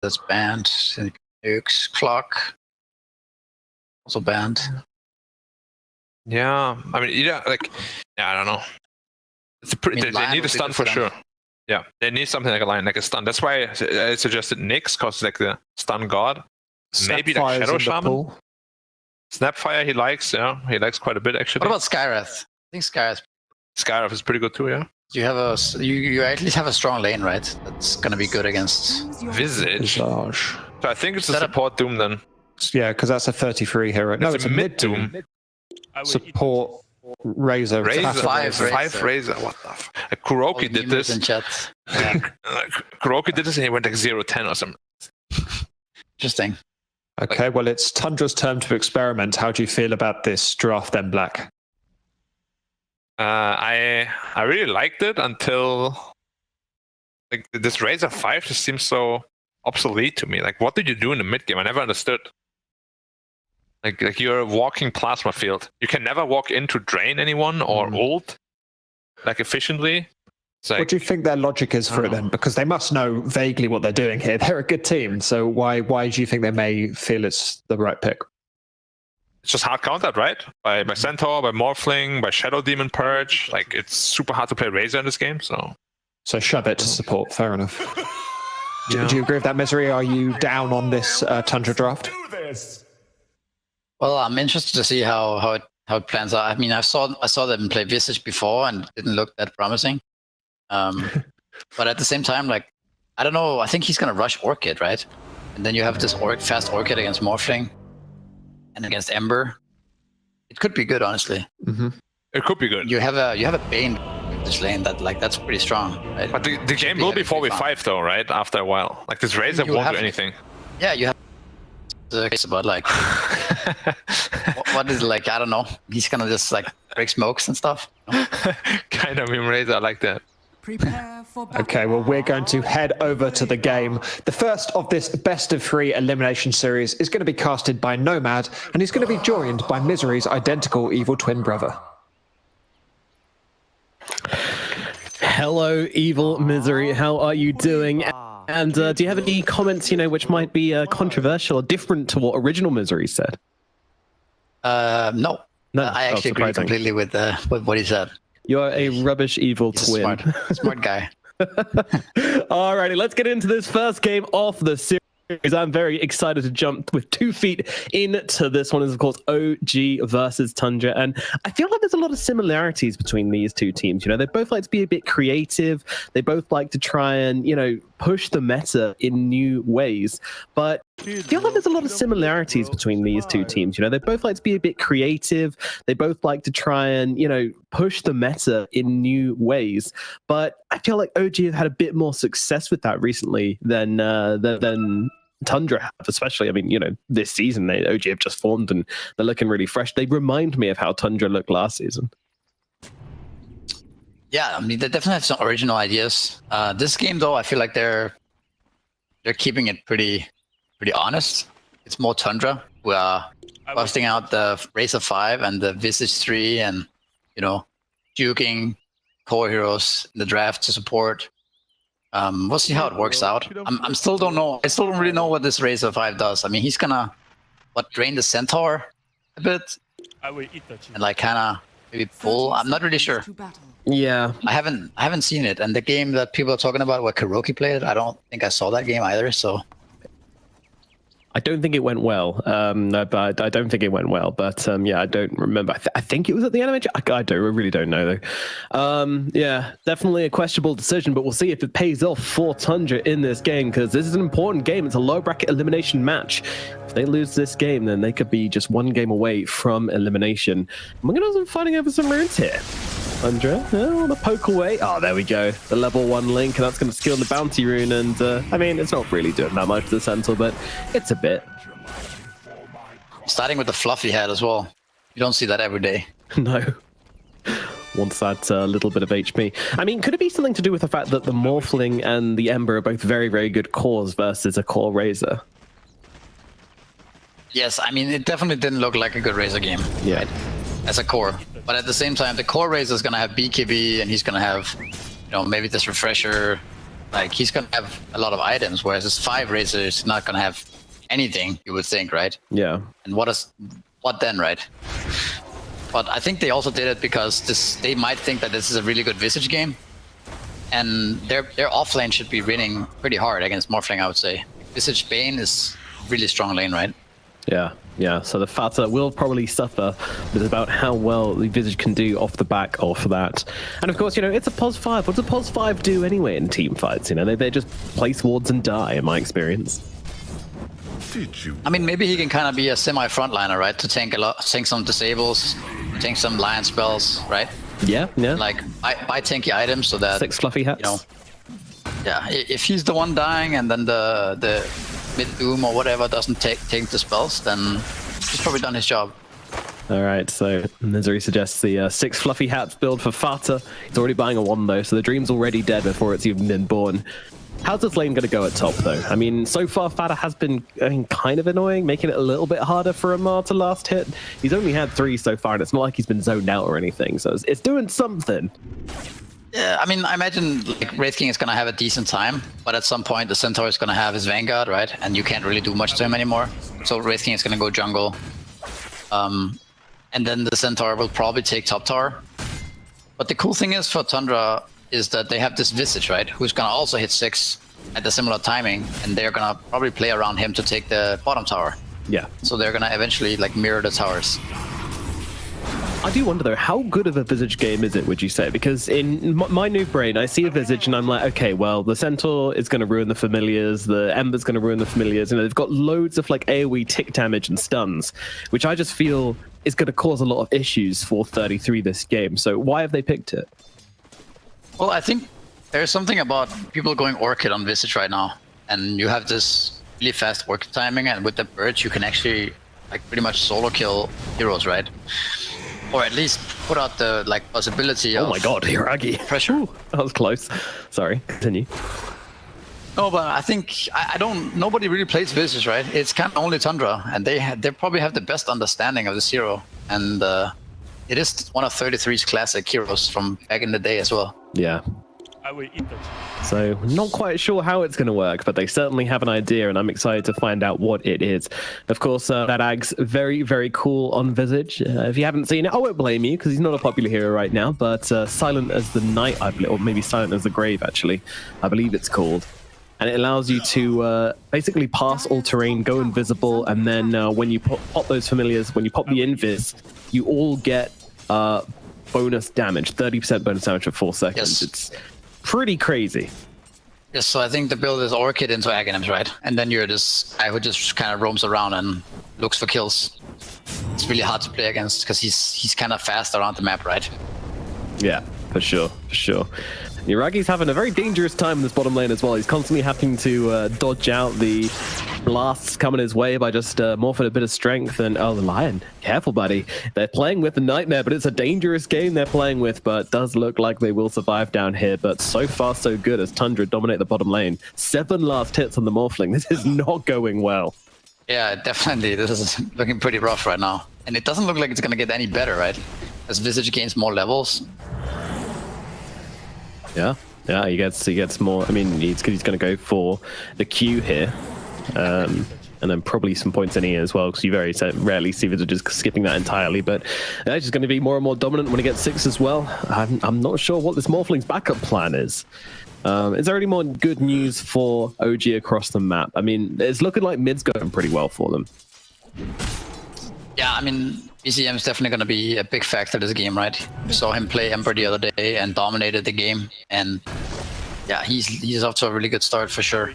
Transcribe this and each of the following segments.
that's banned. Nukes, clock, also banned. Yeah, I mean, yeah, like, yeah, I don't know. It's they need a stun for sure. Yeah, they need something like a line, like a stun. That's why I suggested Nyx, cause like the stun god. Maybe like Shadow Shaman. Snapfire he likes, yeah, he likes quite a bit actually. What about Skywrath? I think Skywrath is pretty good too, yeah. You have you at least have a strong lane, right? That's gonna be good against Visage. So I think it's a support Doom then. Yeah, because that's a 33 hero. No, it's a mid Doom. Support Razor. Five Razor. What the f? Kuroki did this. Kuroki did this and he went like 0-10 or something. Interesting. Okay, well, it's Tundra's turn to experiment. How do you feel about this draft then, Black? I really liked it until like this Razor 5 just seems so obsolete to me. Like, what did you do in the mid game? I never understood. Like you're a walking plasma field. You can never walk in to drain anyone or ult like efficiently. Like, what do you think their logic is for it then? Because they must know vaguely what they're doing here. They're a good team, so why do you think they may feel it's the right pick? It's just hard countered, right? By Centaur, by Morphling, by Shadow Demon Purge. Like, it's super hard to play Razor in this game, so shove it to support. Fair enough. Do you agree with that, Misery? Are you down on this Tundra draft? Well, I'm interested to see how it plans out. I mean, I saw them play Visage before and it didn't look that promising. But at the same time, like, I don't know. I think he's gonna rush Orchid, right? And then you have this fast Orchid against Morphling and against Ember. It could be good, honestly. It could be good. You have a Bane in this lane that's pretty strong, right? But the game will be 4v5 though, right? After a while, like this Razor won't do anything. Yeah, you have the case about like what is it, like, I don't know. He's gonna just like break smokes and stuff. You know? Kind of in Razor, I like that. Okay, well, we're going to head over to the game. The first of this best-of-3 elimination series is going to be casted by Nomad, and he's going to be joined by Misery's identical evil twin brother. Hello, evil Misery. How are you doing? And do you have any comments, which might be controversial or different to what original Misery said? No. I actually agree completely with what he said. You're a rubbish evil twin. Smart guy. Alrighty, let's get into this first game of the series. I'm very excited to jump with 2 feet into this one. Is of course OG versus Tundra, and I feel like there's a lot of similarities between these two teams. They both like to be a bit creative. They both like to try and push the meta in new ways. But I feel like there's a lot of similarities between these two teams. They both like to be a bit creative. They both like to try and push the meta in new ways. But I feel like OG have had a bit more success with that recently than Tundra have, especially. I mean, this season OG have just formed and they're looking really fresh. They remind me of how Tundra looked last season. Yeah, I mean, they definitely have some original ideas. This game, though, I feel like they're keeping it pretty honest. It's more Tundra. We are busting out the Razor 5 and the Visage 3 and, juking core heroes in the draft to support. We'll see how it works out. I still don't know. I still don't really know what this Razor 5 does. I mean, he's gonna drain the Centaur a bit and like kind of maybe pull. I'm not really sure. Yeah, I haven't seen it. And the game that people are talking about where Kuroki played it, I don't think I saw that game either. So I don't think it went well. But I don't think it went well. But yeah, I don't remember. I think it was at the animation. I really don't know though. Yeah, definitely a questionable decision. But we'll see if it pays off for Tundra in this game, because this is an important game. It's a low bracket elimination match. If they lose this game, then they could be just 1 game away from elimination. And we're going to be fighting over some runes here. Tundra, on a poke away. Oh, there we go. The level 1 link, and that's going to skill the bounty rune. And I mean, it's not really doing that much to the Centaur, but it's a bit. Starting with the fluffy head as well. You don't see that every day. No. Wants that little bit of HP. I mean, could it be something to do with the fact that the Morphling and the Ember are both very, very good cores versus a core Razor? Yes, I mean, it definitely didn't look like a good Razor game. Yeah. Right? As a core. But at the same time, the core Razor is going to have BKB, and he's going to have, maybe this refresher, Like, he's gonna have a lot of items, whereas his 5 Razor is not gonna have anything, you would think, right? Yeah. And what then, right? But I think they also did it because they might think that this is a really good Visage game, and their offlane should be winning pretty hard against Morphling, I would say. Visage Bane is really strong lane, right? Yeah, yeah. So the Fata will probably suffer, but it's about how well the Visage can do off the back of that. And of course, you know, it's a POS 5. What does a POS 5 do anyway in team fights? You know, they just place wards and die, in my experience. I mean, maybe he can kind of be a semi-frontliner, right? To tank some disables, tank some lion spells, right? Yeah, yeah. Like, buy tanky items so that... 6 fluffy hats. You know, yeah, if he's the one dying and then the mid-doom or whatever doesn't take the spells, then he's probably done his job. All right, so Misery suggests the 6 fluffy hats build for Fata. He's already buying a 1 though, so the dream's already dead before it's even been born. How's this lane going to go at top though? I mean, so far Fata has been kind of annoying, making it a little bit harder for Amar to last hit. He's only had 3 so far, and it's not like he's been zoned out or anything, so it's doing something. Yeah, I mean, I imagine like Wraith King is going to have a decent time, but at some point the Centaur is going to have his Vanguard, right? And you can't really do much to him anymore. So Wraith King is going to go jungle. And then the Centaur will probably take top tower. But the cool thing is for Tundra is that they have this Visage, right? Who's going to also hit 6 at the similar timing, and they're going to probably play around him to take the bottom tower. Yeah. So they're going to eventually like mirror the towers. I do wonder though, how good of a Visage game is it, would you say? Because in my new brain, I see a Visage and I'm like, okay, well, the Centaur is going to ruin the familiars, the Ember's going to ruin the familiars, you know, they've got loads of like AoE tick damage and stuns, which I just feel is going to cause a lot of issues for 33 this game. So why have they picked it? Well, I think there's something about people going Orchid on Visage right now, and you have this really fast Orchid timing, and with the birds you can actually like pretty much solo kill heroes, right? Or at least put out the like possibility of... Oh my god, Hiragi. Pressure. Ooh, that was close. Sorry, continue. No, but I think nobody really plays Visage, right? It's kind of only Tundra, and they probably have the best understanding of this hero, and it is one of 33's classic heroes from back in the day as well. Yeah. I will eat them. So not quite sure how it's going to work, but they certainly have an idea, and I'm excited to find out what it is. Of course, that Ag's very, very cool on Visage. If you haven't seen it, I won't blame you because he's not a popular hero right now, but Silent as the Night, I believe, or maybe Silent as the Grave, actually, I believe it's called. And it allows you to basically pass all terrain, go invisible, and then when you pop those familiars, when you pop the invis, you all get bonus damage, 30% bonus damage for 4 seconds. Yes. It's pretty crazy. Yes, so I think the build is Orchid into Aghanims, right? And then you're this guy who just kind of roams around and looks for kills. It's really hard to play against because he's kind of fast around the map, right? Yeah, for sure, for sure. Yuragi's having a very dangerous time in this bottom lane as well. He's constantly having to dodge out the blasts coming his way by just morphing a bit of strength. And oh, the Lion, careful, buddy. They're playing with the Nightmare, but it's a dangerous game they're playing with. But it does look like they will survive down here. But so far, so good as Tundra dominate the bottom lane. 7 last hits on the Morphling. This is not going well. Yeah, definitely. This is looking pretty rough right now. And it doesn't look like it's going to get any better, right? As Visage gains more levels. Yeah, yeah, he gets more. I mean, he's going to go for the Q here, and then probably some points in here as well, because you very rarely see Visage just skipping that entirely. But he's just going to be more and more dominant when he gets 6 as well. I'm not sure what this Morphling's backup plan is. Is there any more good news for OG across the map? I mean, it's looking like mid's going pretty well for them. Yeah, I mean, BCM is definitely going to be a big factor this game, right? We saw him play Ember the other day and dominated the game, and yeah, he's off to a really good start for sure.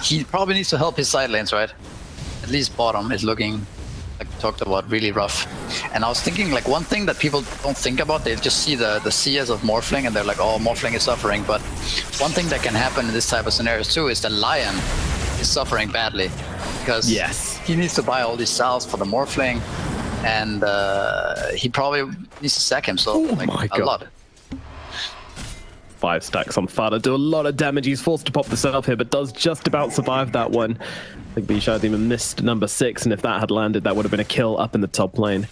He probably needs to help his side lanes, right? At least bottom is looking, like we talked about, really rough. And I was thinking, like, one thing that people don't think about, they just see the CS of Morphling and they're like, oh, Morphling is suffering. But one thing that can happen in this type of scenarios too is the Lion is suffering badly. Because yes, he needs to buy all these cells for the Morphling, and he probably needs to sack him, so like, a lot. 5 stacks on Fada, do a lot of damage. He's forced to pop the self here, but does just about survive that one. I think Bishad even missed number 6, and if that had landed, that would have been a kill up in the top lane.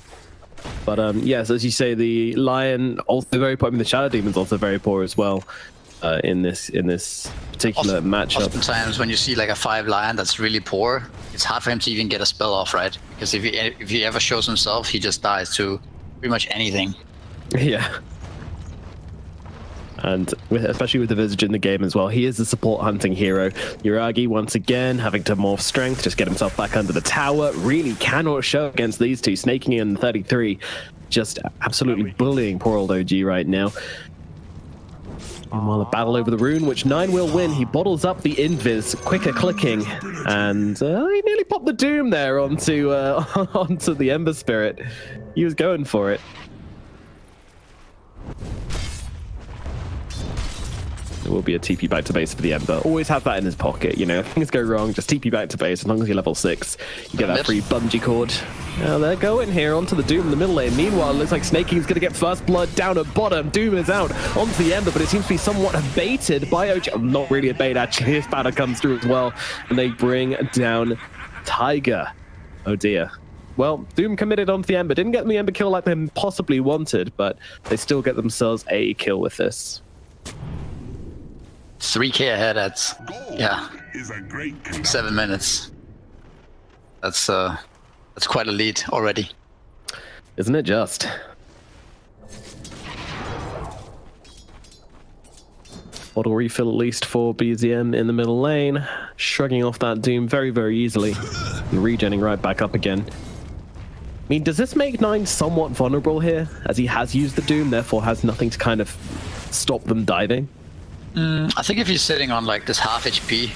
But yes, as you say, the Lion also very poor. I mean, the Shadow Demon's also very poor as well. in this particular matchup. Oftentimes when you see like a 5 Lion that's really poor, it's hard for him to even get a spell off, right? Because if he ever shows himself, he just dies to pretty much anything. Yeah. And especially with the Visage in the game as well, he is the support hunting hero. Yuragi, once again, having to morph strength, just get himself back under the tower. Really cannot show against these two. Snaking in 33, just absolutely bullying poor old OG right now. Meanwhile, a battle over the rune, which 9 will win. He bottles up the invis, quicker clicking, and he nearly popped the Doom there onto onto the Ember Spirit. He was going for it. There will be a TP back to base for the Ember. Always have that in his pocket, you know. If things go wrong, just TP back to base. As long as you're level 6, you get that free bungee cord. Now they're going here onto the Doom in the middle lane. Meanwhile, it looks like Snaking's going to get first blood down at bottom. Doom is out onto the Ember, but it seems to be somewhat baited by OG. Not really a bait, actually. His banner comes through as well, and they bring down Tiger. Oh dear. Well, Doom committed onto the Ember. Didn't get the Ember kill like they possibly wanted, but they still get themselves a kill with this. 3k ahead at 7 minutes. That's quite a lead already. Isn't it just? Bottle refill at least for BZM in the middle lane. Shrugging off that Doom very, very easily. And regenning right back up again. I mean, does this make 9 somewhat vulnerable here? As he has used the Doom, therefore has nothing to kind of stop them diving? I think if he's sitting on like this half HP,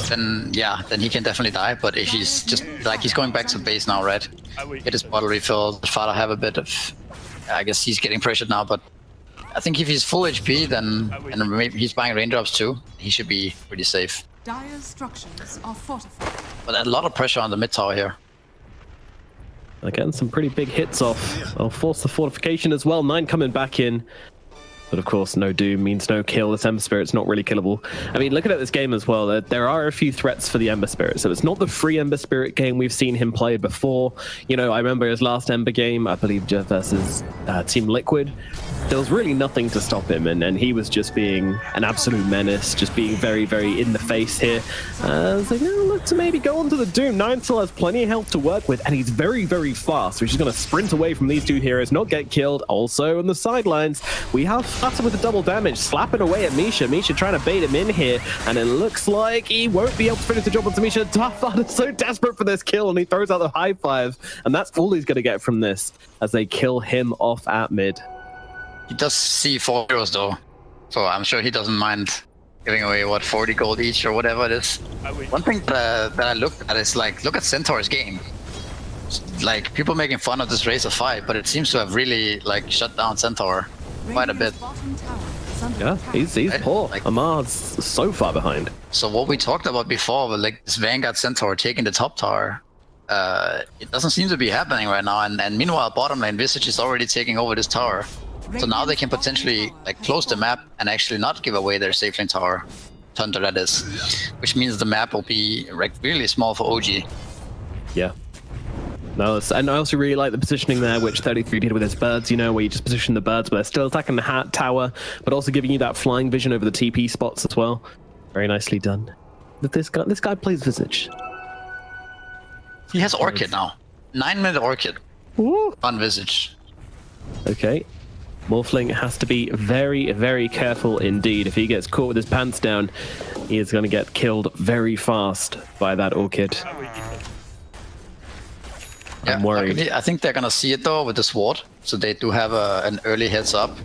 then he can definitely die. But if he's just like he's going back to base now, right? Get his bottle refilled. Father have a bit of, I guess he's getting pressured now. But I think if he's full HP, then and maybe he's buying raindrops too, he should be pretty safe. Dire's structures are fortified. But a lot of pressure on the mid tower here. Again, some pretty big hits off. I'll force the fortification as well. 9 coming back in. But of course, no Doom means no kill. This Ember Spirit's not really killable. I mean, looking at this game as well, there are a few threats for the Ember Spirit. So it's not the free Ember Spirit game we've seen him play before. You know, I remember his last Ember game, I believe, versus Team Liquid. There was really nothing to stop him, and he was just being an absolute menace, just being very, very in the face here. I was like, no, look to maybe go onto the Doom. 9 still has plenty of health to work with, and he's very, very fast. So he's just going to sprint away from these 2 heroes, not get killed. Also, on the sidelines, we have Flutter with the double damage, slapping away at Misha. Misha trying to bait him in here, and it looks like he won't be able to finish the job onto Misha. Flutter's so desperate for this kill, and he throws out the high 5, and that's all he's going to get from this as they kill him off at mid. He does see 4 heroes though, so I'm sure he doesn't mind giving away, what, 40 gold each or whatever it is. One thing that I looked at is like, look at Centaur's game. Like, people making fun of this Razor 5, but it seems to have really like shut down Centaur quite a bit. Yeah, he's poor. Like, Amar's so far behind. So what we talked about before, with like this Vanguard Centaur taking the top tower, it doesn't seem to be happening right now. And meanwhile, bottom lane Visage is already taking over this tower. So now they can potentially like close the map and actually not give away their safe lane tower, Tundra that is, which means the map will be like really small for OG. Yeah. No, and I also really like the positioning there, which 33 did with his birds, you know, where you just position the birds, but they're still attacking the hat tower, but also giving you that flying vision over the TP spots as well. Very nicely done. But this guy plays Visage. He has Orchid now. 9-minute Orchid. Ooh. On Visage. Okay. Morphling has to be very, very careful indeed. If he gets caught with his pants down, he is going to get killed very fast by that Orchid. Yeah, I'm worried. luckily, I think they're going to see it though with the sword, so they do have an early heads up.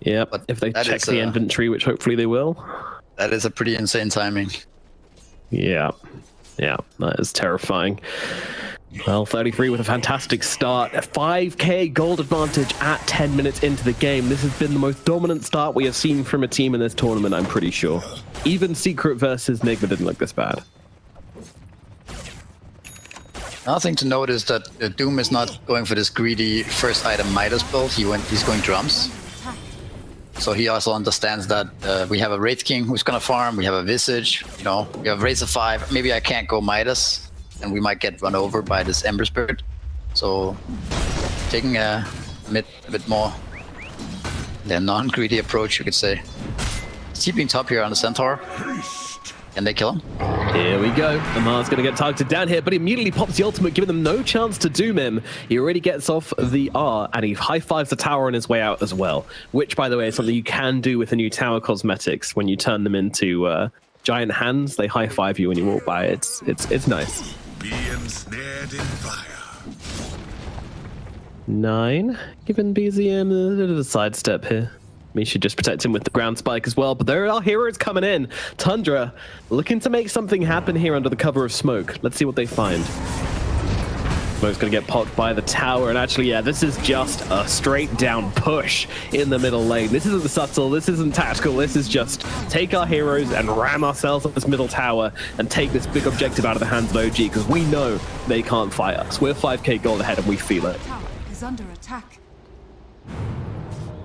Yeah, but if they check the inventory, which hopefully they will. That is a pretty insane timing. Yeah, that is terrifying. Well, 33 with a fantastic start. A 5k gold advantage at 10 minutes into the game. This has been the most dominant start we have seen from a team in this tournament, I'm pretty sure. Even Secret versus Nigma didn't look this bad. Another thing to note is that Doom is not going for this greedy first item Midas build. He's going drums. So he also understands that we have a Wraith King who's gonna farm, we have a Visage, you know, we have Razor 5. Maybe I can't go Midas, and we might get run over by this Ember Spirit. So taking a bit more their non-greedy approach, you could say. Is he being top here on the Centaur? Can they kill him? Here we go. Amar's going to get targeted down here, but immediately pops the ultimate, giving them no chance to doom him. He already gets off the R, and he high-fives the tower on his way out as well, which, by the way, is something you can do with the new tower cosmetics. When you turn them into giant hands, they high-five you when you walk by. It's nice. Be ensnared in fire. 9, giving BZM a bit of a sidestep here. We should just protect him with the ground spike as well, but there are heroes coming in. Tundra looking to make something happen here under the cover of smoke. Let's see what they find. Smoke's going to get popped by the tower, and actually, yeah, this is just a straight down push in the middle lane. This isn't subtle, this isn't tactical, this is just take our heroes and ram ourselves up this middle tower and take this big objective out of the hands of OG, because we know they can't fight us. We're 5k gold ahead and we feel it. Tower is under attack.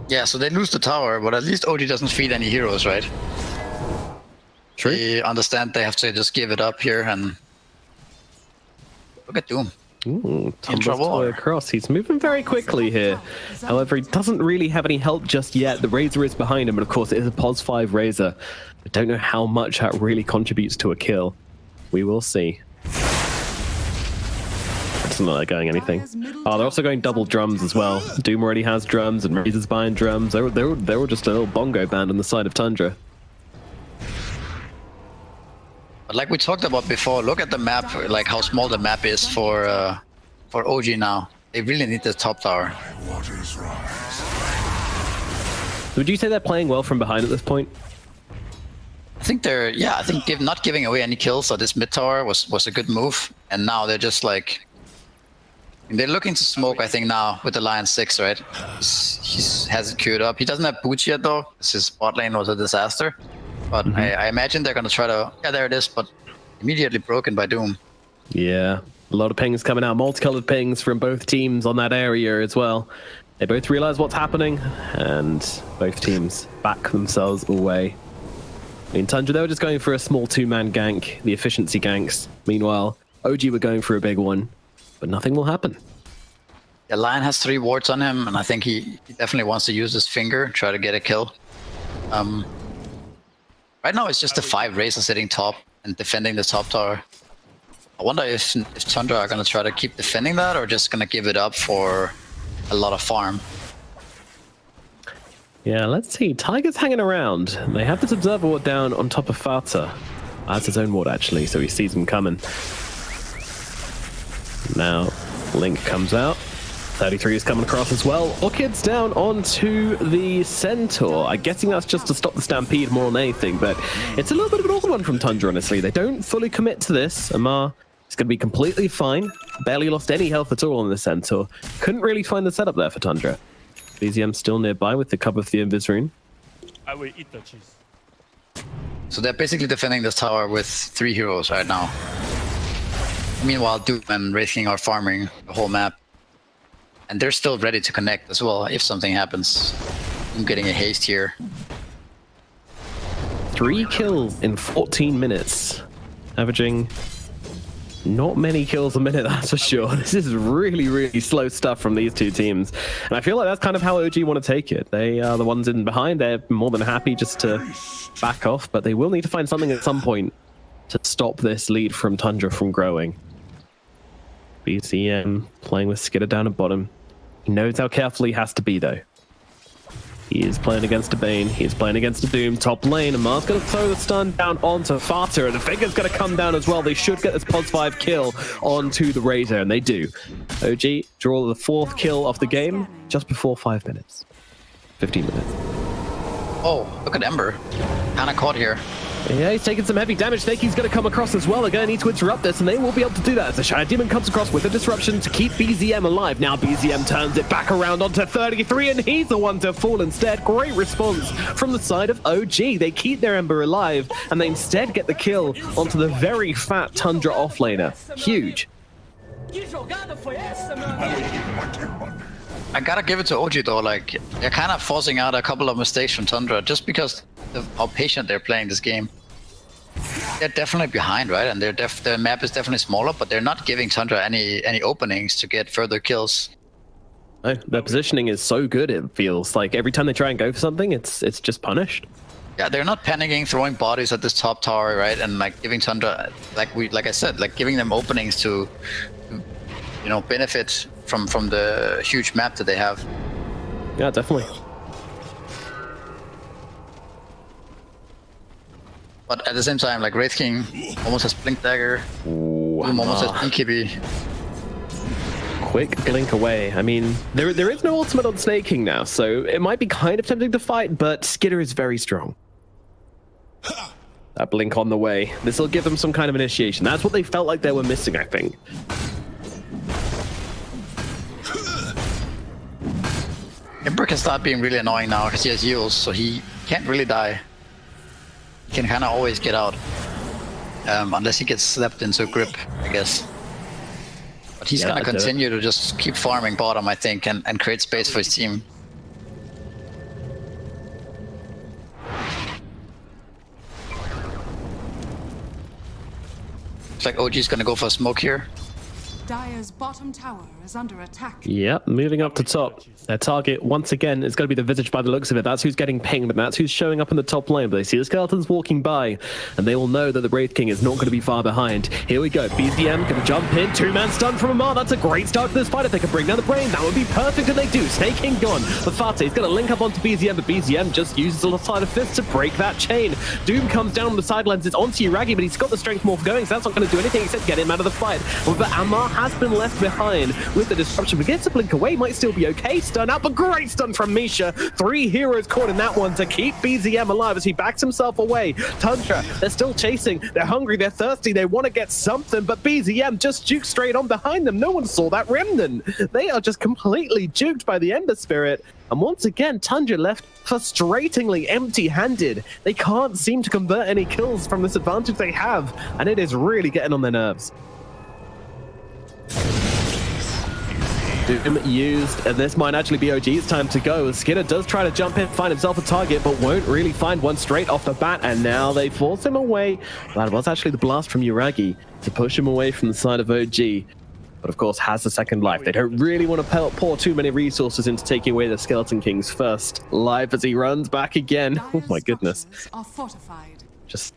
Yeah, so they lose the tower, but at least OG doesn't feed any heroes, right? True. They understand they have to just give it up here, and look at Doom. Ooh, In trouble, tumbles or? across. He's moving very quickly here. However, he doesn't really have any help just yet. The Razor is behind him, and of course it is a POS 5 Razor. I don't know how much that really contributes to a kill. We will see. It's not going anything. Oh, they're also going double drums as well. Doom already has drums, and Razor's buying drums. They were just a little bongo band on the side of Tundra. But like we talked about before, look at the map, like how small the map is for OG now. They really need the top tower. Waters rise. Would you say they're playing well from behind at this point? I think not giving away any kills on this mid tower was a good move. And now they're just like, they're looking to smoke, I think, now with the Lion 6, right? He has it queued up. He doesn't have boots yet, though. His bot lane was a disaster. But I imagine they're going to try to... Yeah, there it is, but immediately broken by Doom. Yeah, a lot of pings coming out. Multicolored pings from both teams on that area as well. They both realize what's happening, and both teams back themselves away. I mean, Tundra, they were just going for a small two-man gank, the efficiency ganks. Meanwhile, OG were going for a big one. But nothing will happen. The Lion has 3 wards on him, and I think he definitely wants to use his finger, try to get a kill. Right now it's just the 5 Razor sitting top and defending the top tower. I wonder if Tundra are going to try to keep defending that, or just going to give it up for a lot of farm. Yeah, let's see. Tiger's hanging around. They have this observer ward down on top of Fata. That's his own ward, actually, so he sees them coming. Now, Link comes out. 33 is coming across as well. Orchid's down onto the Centaur. I'm guessing that's just to stop the Stampede more than anything, but it's a little bit of an awkward one from Tundra, honestly. They don't fully commit to this. Amar is going to be completely fine. Barely lost any health at all on the Centaur. Couldn't really find the setup there for Tundra. BZM still nearby with the cup of the Invis rune. I will eat the cheese. So they're basically defending this tower with 3 heroes right now. Meanwhile, Doom and Wraith King are farming the whole map. And they're still ready to connect as well if something happens. I'm getting a haste here. 3 kills in 14 minutes. Averaging not many kills a minute, that's for sure. This is really, really slow stuff from these two teams. And I feel like that's kind of how OG want to take it. They are the ones in behind. They're more than happy just to back off, but they will need to find something at some point to stop this lead from Tundra from growing. BZM playing with Skidder down at bottom. He knows how careful he has to be, though. He is playing against a Bane. He is playing against a Doom. Top lane, and Mar's going to throw the stun down onto Fata, and the Finger's going to come down as well. They should get this POS 5 kill onto the Razor, and they do. OG draw the 4th kill of the game just before 5 minutes. 15 minutes. Oh, look at Ember. Kinda caught here. Yeah, he's taking some heavy damage. Snaky's going to come across as well. They're going to need to interrupt this, and they will be able to do that as the Shadow Demon comes across with a disruption to keep BZM alive. Now BZM turns it back around onto 33, and he's the one to fall instead. Great response from the side of OG. They keep their Ember alive, and they instead get the kill onto the very fat Tundra offlaner. Huge. I gotta give it to OG though, like, they're kind of forcing out a couple of mistakes from Tundra just because of how patient they're playing this game. They're definitely behind, right? And their map is definitely smaller, but they're not giving Tundra any openings to get further kills. Oh, their positioning is so good, it feels like every time they try and go for something, it's just punished. Yeah, they're not panicking, throwing bodies at this top tower, right? And like giving Tundra, like I said, like giving them openings to you know, benefit from the huge map that they have. Yeah, definitely. But at the same time, like Wraith King almost has Blink Dagger, Doom almost has BKB. Quick blink away. I mean, there is no ultimate on Snake King now, so it might be kind of tempting to fight, but Skitter is very strong. That blink on the way. This will give them some kind of initiation. That's what they felt like they were missing, I think. Ember can start being really annoying now because he has heals, so he can't really die. He can kind of always get out. Unless he gets slapped into a grip, I guess. But he's gonna continue to just keep farming bottom, I think, and create space for his team. Looks like OG's gonna go for a smoke here. Dire's bottom tower is under attack. Yep, moving up to top. Their target, once again, is going to be the Visage by the looks of it. That's who's getting pinged, and that's who's showing up in the top lane. But they see the skeletons walking by, and they will know that the Wraith King is not going to be far behind. Here we go. BZM going to jump in. Two-man stun from Amar. That's a great start to this fight. If they can bring down the Brain, that would be perfect, and they do. Snake King gone. But Fate is going to link up onto BZM, but BZM just uses a side of fist to break that chain. Doom comes down on the sidelines. It's onto Uragi, but he's got the strength morph going, so that's not going to do anything except get him out of the fight. But Amar has been left behind with the disruption. Begins to blink away, might still be okay. Stun out, but great stun from Misha. 3 heroes caught in that one to keep BZM alive as he backs himself away. Tundra, they're still chasing. They're hungry, they're thirsty, they want to get something, but BZM just juked straight on behind them. No one saw that remnant. They are just completely juked by the Ember Spirit. And once again, Tundra left frustratingly empty-handed. They can't seem to convert any kills from this advantage they have, and it is really getting on their nerves. Doom used, and this might actually be OG's time to go. Skinner does try to jump in, find himself a target, but won't really find one straight off the bat, and now they force him away. That was actually the blast from Uragi to push him away from the side of OG. But of course, has the second life. They don't really want to pour too many resources into taking away the Skeleton King's first life as he runs back again. Oh my goodness. Just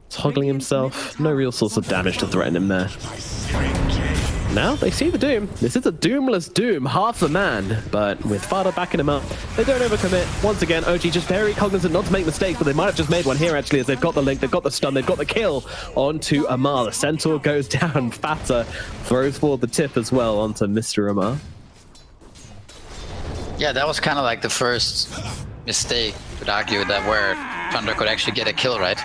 toggling himself. No real source of damage to threaten him there. Now they see the Doom. This is a Doomless Doom, half a man, but with Fada backing him up, they don't overcommit. Once again, OG just very cognizant not to make mistakes, but they might have just made one here actually, as they've got the link, they've got the stun, they've got the kill onto Amar. The Centaur goes down, Fata throws forward the tip as well onto Mr. Amar. Yeah, that was kind of like the first mistake, you could argue, that where Tundra could actually get a kill, right?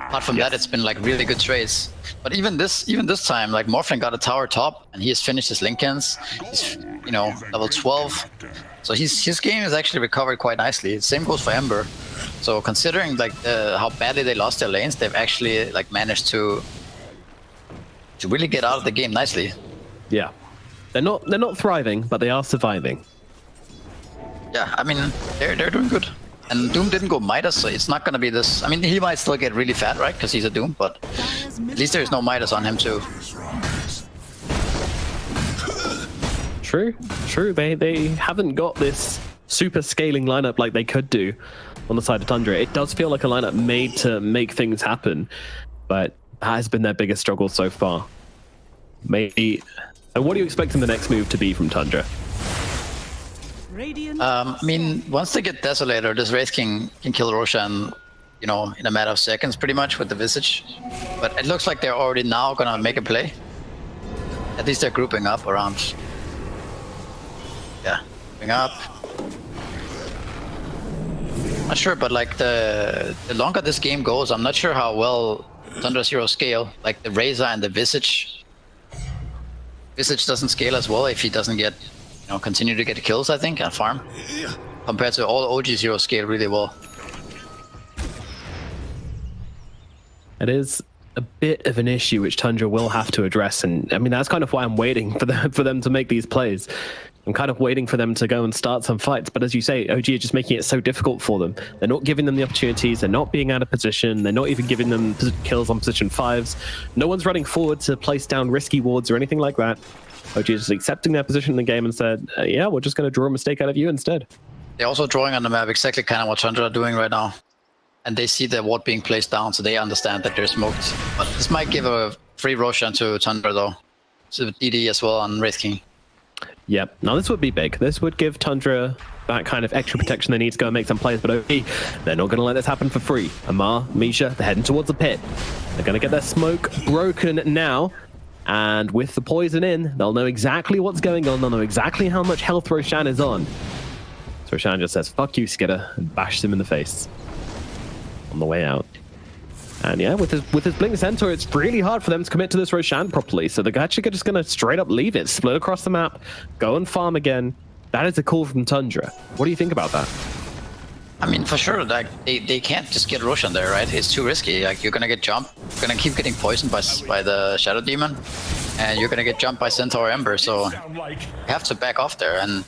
Apart from that, it's been like really good trades. But even this time, like Morphin got a tower top, and he has finished his Linkens. He's, you know, level 12. So his game is actually recovered quite nicely. Same goes for Ember. So considering like how badly they lost their lanes, they've actually like managed to really get out of the game nicely. Yeah, they're not thriving, but they are surviving. Yeah, I mean they're doing good. And Doom didn't go Midas, so it's not going to be this. I mean, he might still get really fat, right? Because he's a Doom, but at least there's no Midas on him too. True. They haven't got this super scaling lineup like they could do on the side of Tundra. It does feel like a lineup made to make things happen, but that has been their biggest struggle so far. Maybe. And what do you expect in the next move to be from Tundra? I mean, once they get Desolator, this Wraith King can kill Roshan, you know, in a matter of seconds, pretty much, with the Visage. But it looks like they're already now gonna make a play. At least they're grouping up around. Yeah, grouping up. Not sure, but like the longer this game goes, I'm not sure how well Tundra's heroes scale. Like the Razor and the Visage. Visage doesn't scale as well if he doesn't get, you know, continue to get kills, I think, and farm. Compared to all OG's heroes scale really well. It is a bit of an issue which Tundra will have to address, and I mean that's kind of why I'm waiting for them to make these plays. I'm kind of waiting for them to go and start some fights. But as you say, OG are just making it so difficult for them. They're not giving them the opportunities. They're not being out of position. They're not even giving them kills on position 5s. No one's running forward to place down risky wards or anything like that. OG is just accepting their position in the game and said, yeah, we're just going to draw a mistake out of you instead. They're also drawing on the map exactly kind of what Tundra are doing right now. And they see the ward being placed down, so they understand that they're smoked. But this might give a free Roshan to Tundra, though. So DD as well on Wraith King. Yep. Now this would be big. This would give Tundra that kind of extra protection they need to go and make some plays, but OG, they're not going to let this happen for free. Amar, Misha, they're heading towards the pit. They're going to get their smoke broken now, and with the poison in, they'll know exactly what's going on. They'll know exactly how much health Roshan is on. So Roshan just says, fuck you, Skidder, and bashes him in the face on the way out. And yeah, with his Blink Centaur, it's really hard for them to commit to this Roshan properly. So they're actually just going to straight up leave it, split across the map, go and farm again. That is a call from Tundra. What do you think about that? I mean, for sure, like they can't just get Roshan there, right? It's too risky. Like you're gonna get jumped, you're gonna keep getting poisoned by the Shadow Demon, and you're gonna get jumped by Centaur Ember. So you have to back off there. And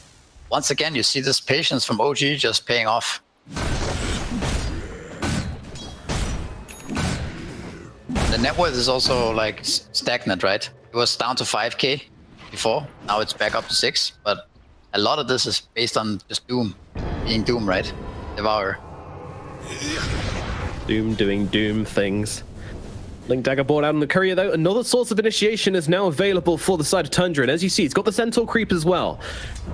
once again, you see this patience from OG just paying off. The net worth is also like stagnant, right? It was down to 5k before, now it's back up to 6, but a lot of this is based on just Doom, being Doom, right? Devour. Doom doing Doom things. Link Dagger brought out on the courier though. Another source of initiation is now available for the side of Tundra, and as you see, it's got the Centaur creep as well.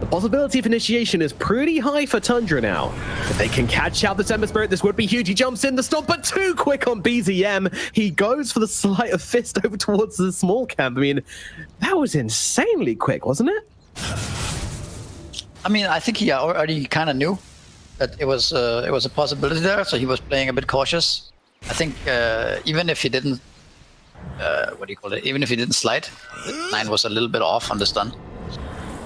The possibility of initiation is pretty high for Tundra now. If they can catch out this Ember Spirit, this would be huge. He jumps in the stop, but too quick on BZM. He goes for the sleight of fist over towards the small camp. I mean, that was insanely quick, wasn't it? I mean, I think he already kind of knew that it was a possibility there, so he was playing a bit cautious. I think even if he didn't, even if he didn't slide, 9 was a little bit off on the stun.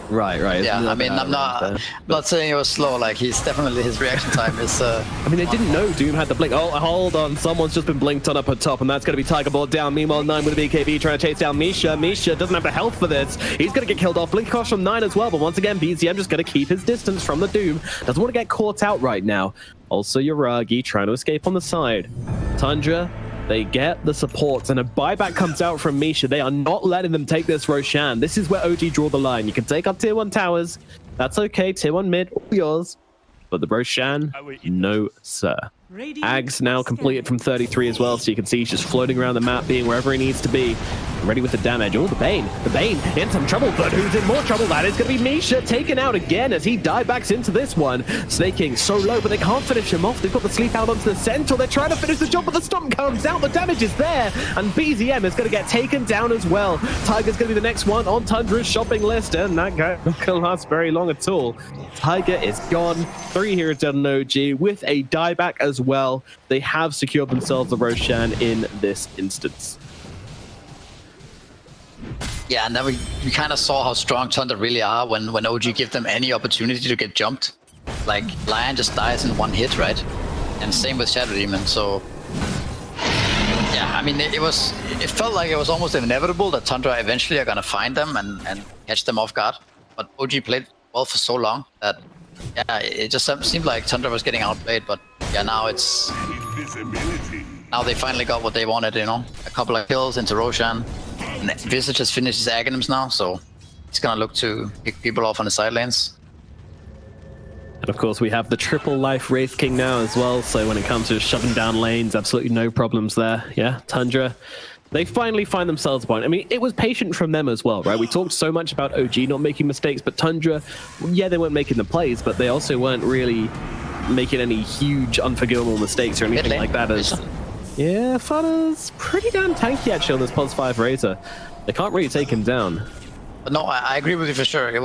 Right. Yeah, I mean, I'm not saying it was slow. Like he's definitely, his reaction time is. I mean, they didn't know Doom had the blink. Oh, hold on, someone's just been blinked on up at top, and that's going to be Tiger Ball down. Meanwhile, 9 with a BKB trying to chase down Misha. Misha doesn't have the health for this. He's going to get killed off. Blink across from 9 as well, but once again, BZM just going to keep his distance from the Doom. Doesn't want to get caught out right now. Also, Yuragi trying to escape on the side. Tundra, they get the supports, and a buyback comes out from Misha. They are not letting them take this Roshan. This is where OG draw the line. You can take up tier 1 towers. That's okay. Tier 1 mid, all yours. But the Roshan, no sir. Ags now completed from 33 as well, so you can see he's just floating around the map, being wherever he needs to be. Ready with the damage. Oh, the Bane in some trouble, but who's in more trouble? That is going to be Misha, taken out again as he diebacks into this one. Snaking so low, but they can't finish him off. They've got the sleep out onto the Centaur. They're trying to finish the job, but the stomp comes out. The damage is there, and BZM is going to get taken down as well. Tiger's going to be the next one on Tundra's shopping list, and that guy not going to last very long at all. Tiger is gone. 3 heroes down on OG with a dieback as well. They have secured themselves the Roshan in this instance. Yeah, and then we kind of saw how strong Tundra really are when OG give them any opportunity to get jumped. Like, Lion just dies in 1 hit, right? And same with Shadow Demon, so... Yeah, I mean, it felt like it was almost inevitable that Tundra eventually are gonna find them and catch them off guard. But OG played well for so long that, yeah, it just seemed like Tundra was getting outplayed, but yeah, now it's... Now they finally got what they wanted, you know? A couple of kills into Roshan. And Vincere just finished his Aghanims now, so he's gonna look to pick people off on the side lanes. And of course, we have the triple life Wraith King now as well, so when it comes to shoving down lanes, absolutely no problems there. Yeah, Tundra, they finally find themselves a point. I mean, it was patient from them as well, right? We talked so much about OG not making mistakes, but Tundra, yeah, they weren't making the plays, but they also weren't really making any huge unforgivable mistakes or anything like that. Yeah, Fada's pretty damn tanky actually on this +5 Razor. They can't really take him down. But no, I agree with you for sure. It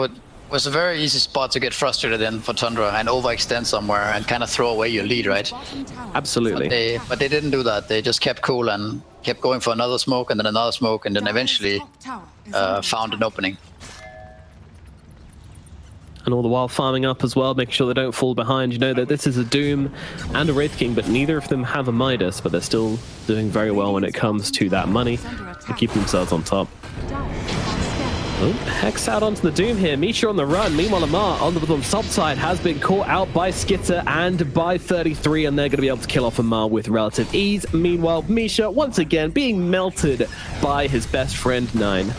was a very easy spot to get frustrated in for Tundra and overextend somewhere and kind of throw away your lead, right? Absolutely. But they didn't do that. They just kept cool and kept going for another smoke and then another smoke and then eventually found an opening. And all the while farming up as well, making sure they don't fall behind. You know that this is a Doom and a Wraith King, but neither of them have a Midas, but they're still doing very well when it comes to that money to keep themselves on top. Oh, Hex out onto the Doom here. Misha on the run. Meanwhile, Lamar on the sub side has been caught out by Skitter and by 33, and they're going to be able to kill off Lamar with relative ease. Meanwhile, Misha once again being melted by his best friend 9.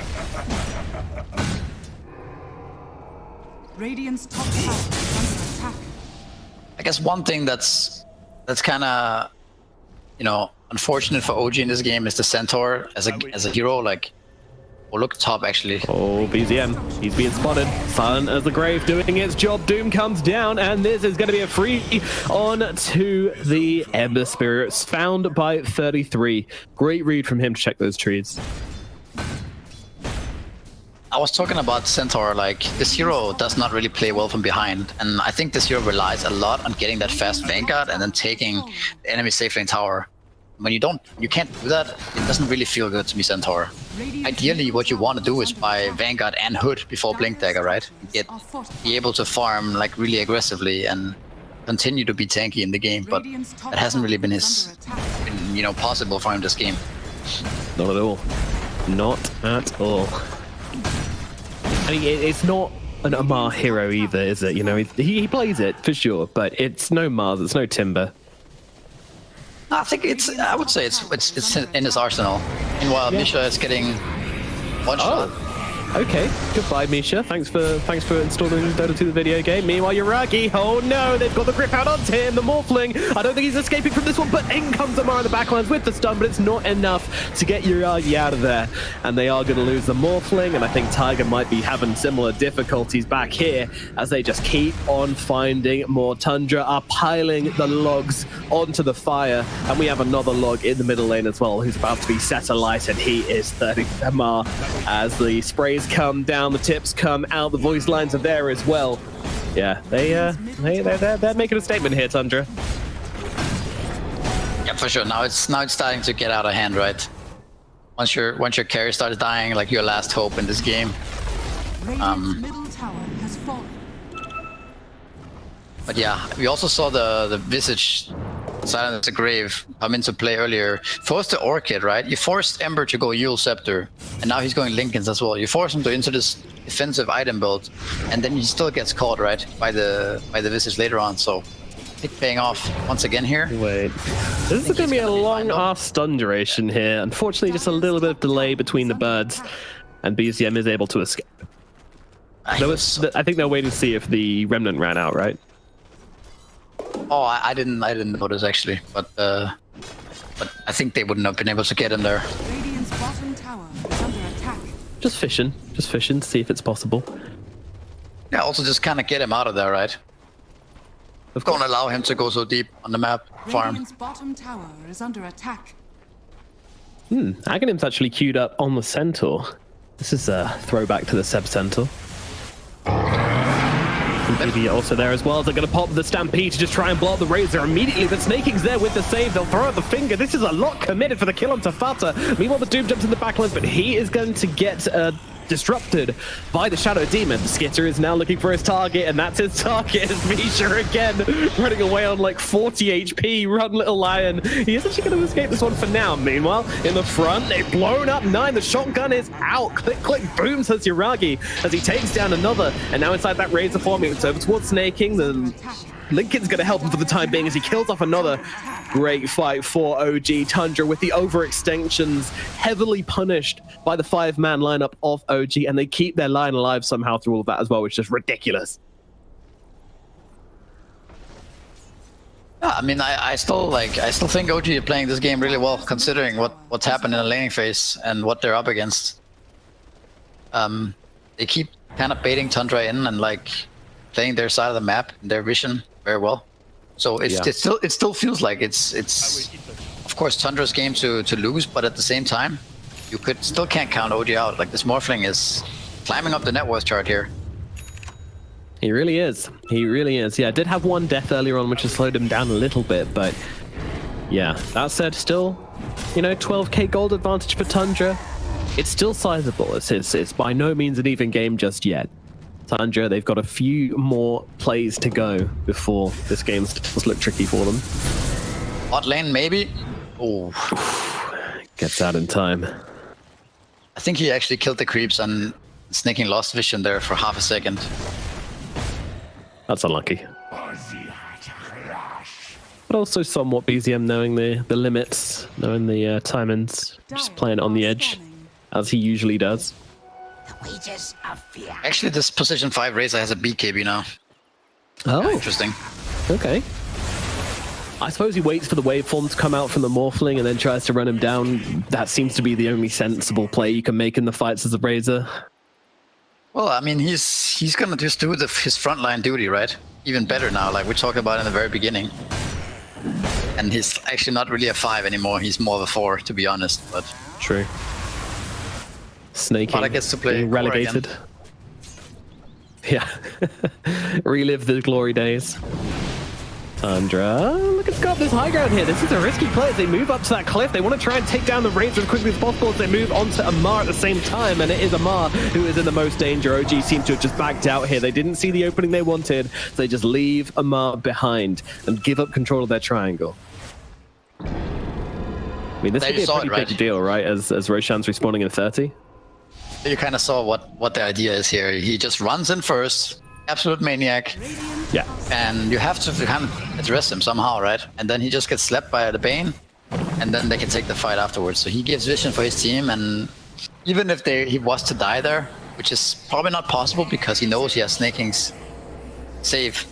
Radiant's top tower is under attack. I guess one thing that's kind of, you know, unfortunate for OG in this game is the Centaur as a hero. Like, well, look top actually. Oh, BZM, he's being spotted. Silent as the grave doing its job. Doom comes down, and this is going to be a free on to the Ember Spirits, found by 33. Great read from him to check those trees. I was talking about Centaur, like, this hero does not really play well from behind, and I think this hero relies a lot on getting that fast Vanguard and then taking the enemy safe lane tower. When you can't do that, it doesn't really feel good to me, Centaur. Ideally, what you want to do is buy Vanguard and Hood before Blink Dagger, right? Be able to farm like really aggressively and continue to be tanky in the game, but that hasn't really been possible for him this game. Not at all. Not at all. I mean, it's not an Amar hero either, is it? You know, he plays it for sure, but it's no Mars, it's no Timber. I think I would say it's in his arsenal. Meanwhile, yeah. Misha is getting one shot. Okay, goodbye, Misha. Thanks for installing Dota 2 the video game. Meanwhile, Yuragi, oh no, they've got the grip out onto him, the Morphling. I don't think he's escaping from this one, but in comes Amar in the backlines with the stun, but it's not enough to get Yuragi out of there. And they are going to lose the Morphling, and I think Tiger might be having similar difficulties back here as they just keep on finding more. Tundra are piling the logs onto the fire, and we have another log in the middle lane as well, who's about to be set alight, and he is 30 Amar as the sprays come down, the tips come out, the voice lines are there as well. Yeah, they're making a statement here, Tundra. Yeah, for sure. Now it's starting to get out of hand, right? Once your carry starts dying, like your last hope in this game. Middle tower has fallen. But yeah, we also saw the Visage Silent as a Grave come into play earlier. Forced the Orchid, right? You forced Ember to go Yule Scepter, and now he's going Linken's as well. You force him to into this defensive item build, and then he still gets caught, right, by the Visage later on. So it's paying off once again here. Wait, this is going to be a long-ass stun duration here. Unfortunately, just a little bit of delay between the birds, and BZM is able to escape. I think they're waiting to see if the Remnant ran out, right? Oh, I didn't notice actually, but I think they wouldn't have been able to get him there. Radiant's bottom tower is under attack. Just fishing to see if it's possible. Yeah, also just kind of get him out of there, right? Don't allow him to go so deep on the map. Farm. Radiant's bottom tower is under attack. Aghanim's actually queued up on the Centaur. This is a throwback to the Seb Centaur. Maybe also there as well. They're going to pop the Stampede to just try and blow up the Razor immediately. The Snaking's there with the save. They'll throw out the finger. This is a lot committed for the kill on Tafata. Meanwhile, the Doom jumps in the backlines, but he is going to get disrupted by the Shadow Demon. Skitter is now looking for his target, and that's his target. It's Misha again, running away on like 40 HP. Run, little lion. He is actually going to escape this one for now. Meanwhile, in the front, they've blown up 9. The shotgun is out. Click, click, boom, says Yuragi as he takes down another. And now inside that Razor form, it's over towards Snaking. The Linken's going to help him for the time being as he kills off another. Great fight for OG. Tundra with the overextensions, heavily punished by the 5-man lineup of OG, and they keep their line alive somehow through all of that as well, which is just ridiculous. Yeah, I mean, I still think OG are playing this game really well, considering what's happened in the laning phase and what they're up against. They keep kind of baiting Tundra in and like playing their side of the map, their vision very well. So it still feels like it's of course Tundra's game to lose, but at the same time, you still can't count OG out. Like this Morphling is climbing up the net worth chart here. He really is. He really is. Yeah, I did have one death earlier on, which has slowed him down a little bit, but yeah. That said, still, 12k gold advantage for Tundra. It's still sizable. It's by no means an even game just yet. Tundra, they've got a few more plays to go before this game starts to look tricky for them. Bot lane, maybe? Oh. Gets out in time. I think he actually killed the creeps, and Snaking lost vision there for half a second. That's unlucky. But also somewhat BZM knowing the limits, knowing the timings, just playing on the edge, as he usually does. Actually, this position 5 Razor has a BKB now. Oh, Interesting. okay. I suppose he waits for the waveform to come out from the Morphling and then tries to run him down. That seems to be the only sensible play you can make in the fights as a Razor. Well, I mean, he's gonna just do his frontline duty, right? Even better now, like we talked about in the very beginning. And he's actually not really a 5 anymore. He's more of a 4, to be honest. But True. Snaking, But I guess to play being core relegated. Yeah. Relive the glory days. Tundra, look at got this high ground here. This is a risky play as they move up to that cliff. They want to try and take down the Razor as quickly as possible as they move onto Amar at the same time, and it is Amar who is in the most danger. OG seem to have just backed out here. They didn't see the opening they wanted, so they just leave Amar behind and give up control of their triangle. I mean, this would be a pretty big deal, right? As Roshan's respawning in 30. you kind of saw what the idea is here. He just runs in first, absolute maniac. Yeah. And you have to kind of address him somehow, right? And then he just gets slapped by the Bane, and then they can take the fight afterwards. So he gives vision for his team, and even if he was to die there, which is probably not possible because he knows he has Snaking's save,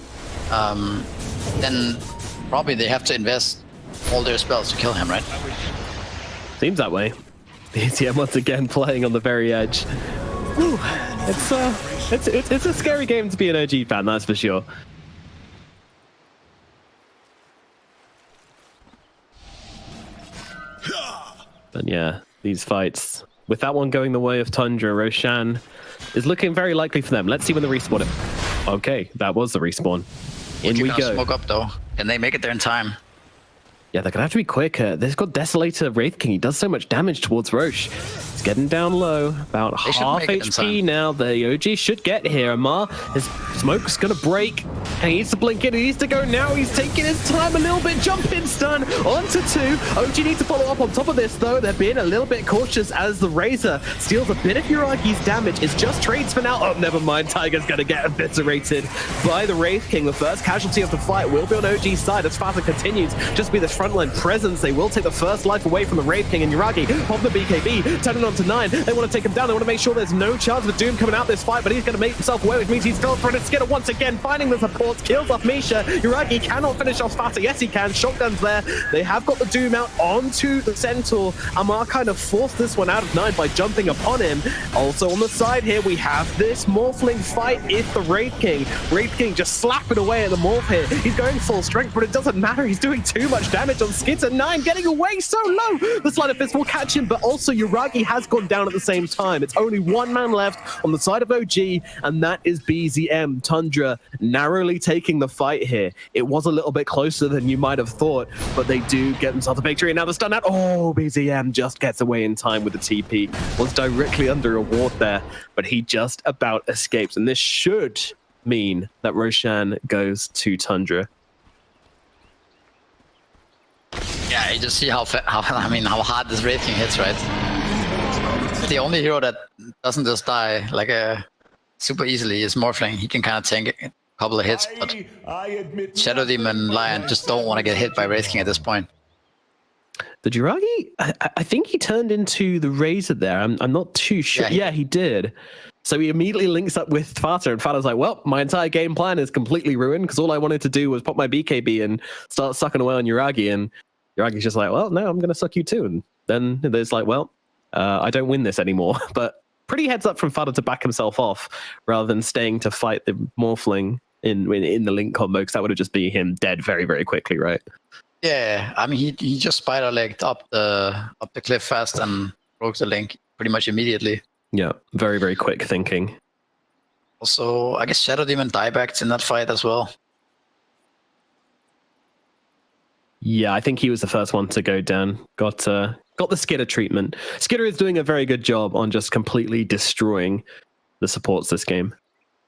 then probably they have to invest all their spells to kill him, right? Seems that way. BTM once again playing on the very edge. Ooh, it's a scary game to be an OG fan, that's for sure. But yeah, these fights, with that one going the way of Tundra, Roshan is looking very likely for them. Let's see when the respawn it. Okay, that was the respawn. In we go. Smoke up though. Can they make it there in time? Yeah, they're gonna have to be quick. They've got Desolator Wraith King. He does so much damage towards Roche. He's getting down low, about half HP now. The OG should get here. Amar, his smoke's gonna break. And he needs to blink in. He needs to go now. He's taking his time a little bit. Jump in stun onto 2. OG needs to follow up on top of this, though. They're being a little bit cautious as the Razor steals a bit of Yuragi's damage. It's just trades for now. Oh, never mind. Tiger's gonna get eviscerated by the Wraith King. The first casualty of the fight will be on OG's side as Fata continues. Just be this frontline presence. They will take the first life away from the Wraith King, and Yuragi pop the BKB, turning on to 9. They want to take him down. They want to make sure there's no chance of Doom coming out this fight, but he's going to make himself away, which means he's still thrown at Skitter once again, finding the supports, kills off Misha. Yuragi cannot finish off Fata. Yes, he can. Shotgun's there. They have got the Doom out onto the Centaur. Amar kind of forced this one out of 9 by jumping upon him. Also on the side here, we have this Morphling fight. It's the Wraith King. Wraith King just slapping away at the Morph here. He's going full strength, but it doesn't matter. He's doing too much damage on Skitter. 9 getting away so low. The Sleight of Fist will catch him, but also Yuragi has gone down at the same time. It's only one man left on the side of OG, and that is BZM. Tundra narrowly taking the fight here. It was a little bit closer than you might have thought, but they do get themselves a victory. And now the stun out. Oh, BZM just gets away in time with the TP. Was directly under a ward there, but he just about escapes. And this should mean that Roshan goes to Tundra. Yeah, you just see how hard this Wraith King hits, right? The only hero that doesn't just die like super easily is Morphling. He can kind of tank a couple of hits, but Shadow Demon and Lion just don't want to get hit by Wraith King at this point. The Jiragi, I think he turned into the Razor there. I'm not too sure. Yeah, he did. So he immediately links up with Fata, and Fata's like, well, my entire game plan is completely ruined because all I wanted to do was pop my BKB and start sucking away on Yuragi. And Yuragi's just like, well, no, I'm going to suck you too. And then there's like, well, I don't win this anymore. But pretty heads up from Fata to back himself off rather than staying to fight the Morphling in the link combo, because that would have just be him dead very, very quickly, right? Yeah, I mean, he just spider-legged up the cliff fast and broke the link pretty much immediately. Yeah, very, very quick thinking. Also, I guess Shadow Demon diebacked in that fight as well. Yeah, I think he was the first one to go down. Got the Skitter treatment. Skitter is doing a very good job on just completely destroying the supports this game.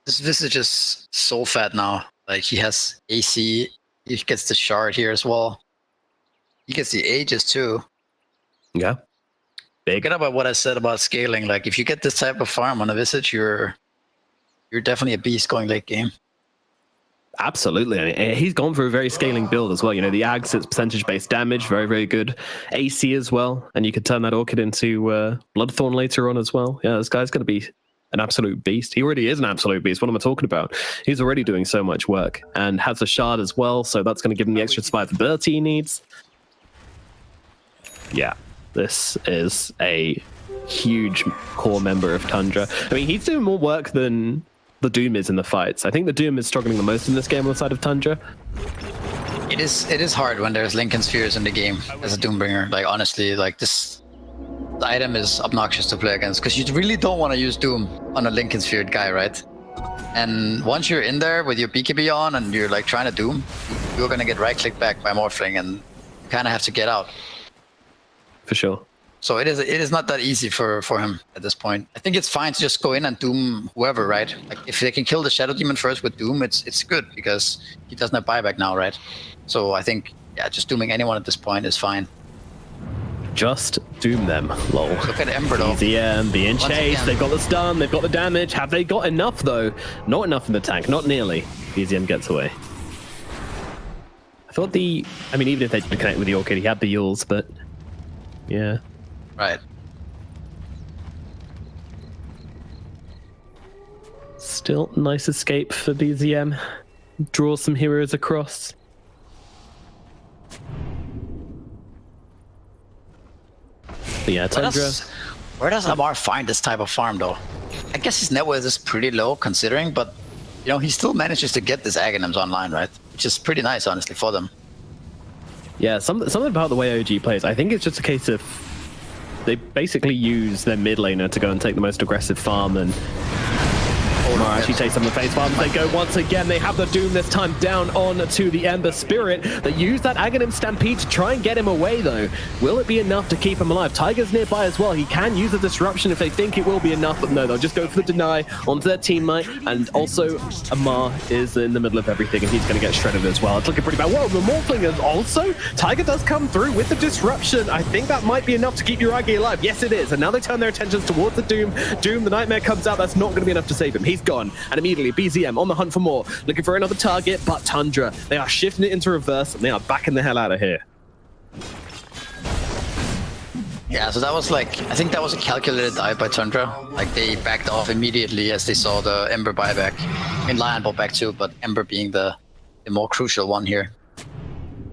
This is just so fat now. Like, he has AC, he gets the shard here as well. He gets the Aegis too. Yeah. Big. Forget about what I said about scaling. Like, if you get this type of farm on a Visage, you're definitely a beast going late game. Absolutely. I mean, he's gone for a very scaling build as well. You know, the Ags, it's percentage-based damage, very, very good. AC as well. And you could turn that Orchid into Bloodthorn later on as well. Yeah, this guy's going to be an absolute beast. He already is an absolute beast. What am I talking about? He's already doing so much work and has a shard as well. So that's going to give him the extra survivability he needs. Yeah, this is a huge core member of Tundra. I mean, he's doing more work than the Doom is in the fights. I think the Doom is struggling the most in this game on the side of Tundra. It is hard when there's Lincoln Spheres in the game as a Doombringer. Like, honestly, like this item is obnoxious to play against because you really don't want to use Doom on a Lincoln Sphere guy, right? And once you're in there with your BKB on and you're like trying to Doom, you're gonna get right-clicked back by Morphling, and you kind of have to get out. For sure. So it is not that easy for him at this point. I think it's fine to just go in and Doom whoever, right? Like, if they can kill the Shadow Demon first with Doom, it's good because he doesn't have buyback now, right? So I think, yeah, just Dooming anyone at this point is fine. Just Doom them, lol. Look at Ember though. BZM being chased, they've got the stun, they've got the damage. Have they got enough though? Not enough in the tank, not nearly. BZM gets away. I thought I mean, even if they didn't connect with the Orchid, he had the Yules, but yeah. Right. Still nice escape for BZM. Draw some heroes across. But yeah, Tundra. Where does Amar find this type of farm though? I guess his net worth is pretty low considering, but you know, he still manages to get this Aghanims online, right? Which is pretty nice, honestly, for them. Yeah, something about the way OG plays. I think it's just a case of they basically use their mid laner to go and take the most aggressive farm, and Omar actually takes some of the face farms. They go once again. They have the Doom this time down on to the Ember Spirit. They use that Aghanim Stampede to try and get him away, though. Will it be enough to keep him alive? Tiger's nearby as well. He can use the disruption if they think it will be enough, but no, they'll just go for the deny onto their teammate. And also, Amar is in the middle of everything, and he's going to get shredded as well. It's looking pretty bad. Whoa, the Morphling is also. Tiger does come through with the disruption. I think that might be enough to keep Uragi alive. Yes, it is. And now they turn their attentions towards the Doom. Doom, the Nightmare comes out. That's not going to be enough to save him. He's gone. And immediately, BZM on the hunt for more. Looking for another target, but Tundra. They are shifting it into reverse, and they are backing the hell out of here. Yeah, so that was like, I think that was a calculated dive by Tundra. Like, they backed off immediately as they saw the Ember buyback. I mean, Lion bought back too, but Ember being the more crucial one here.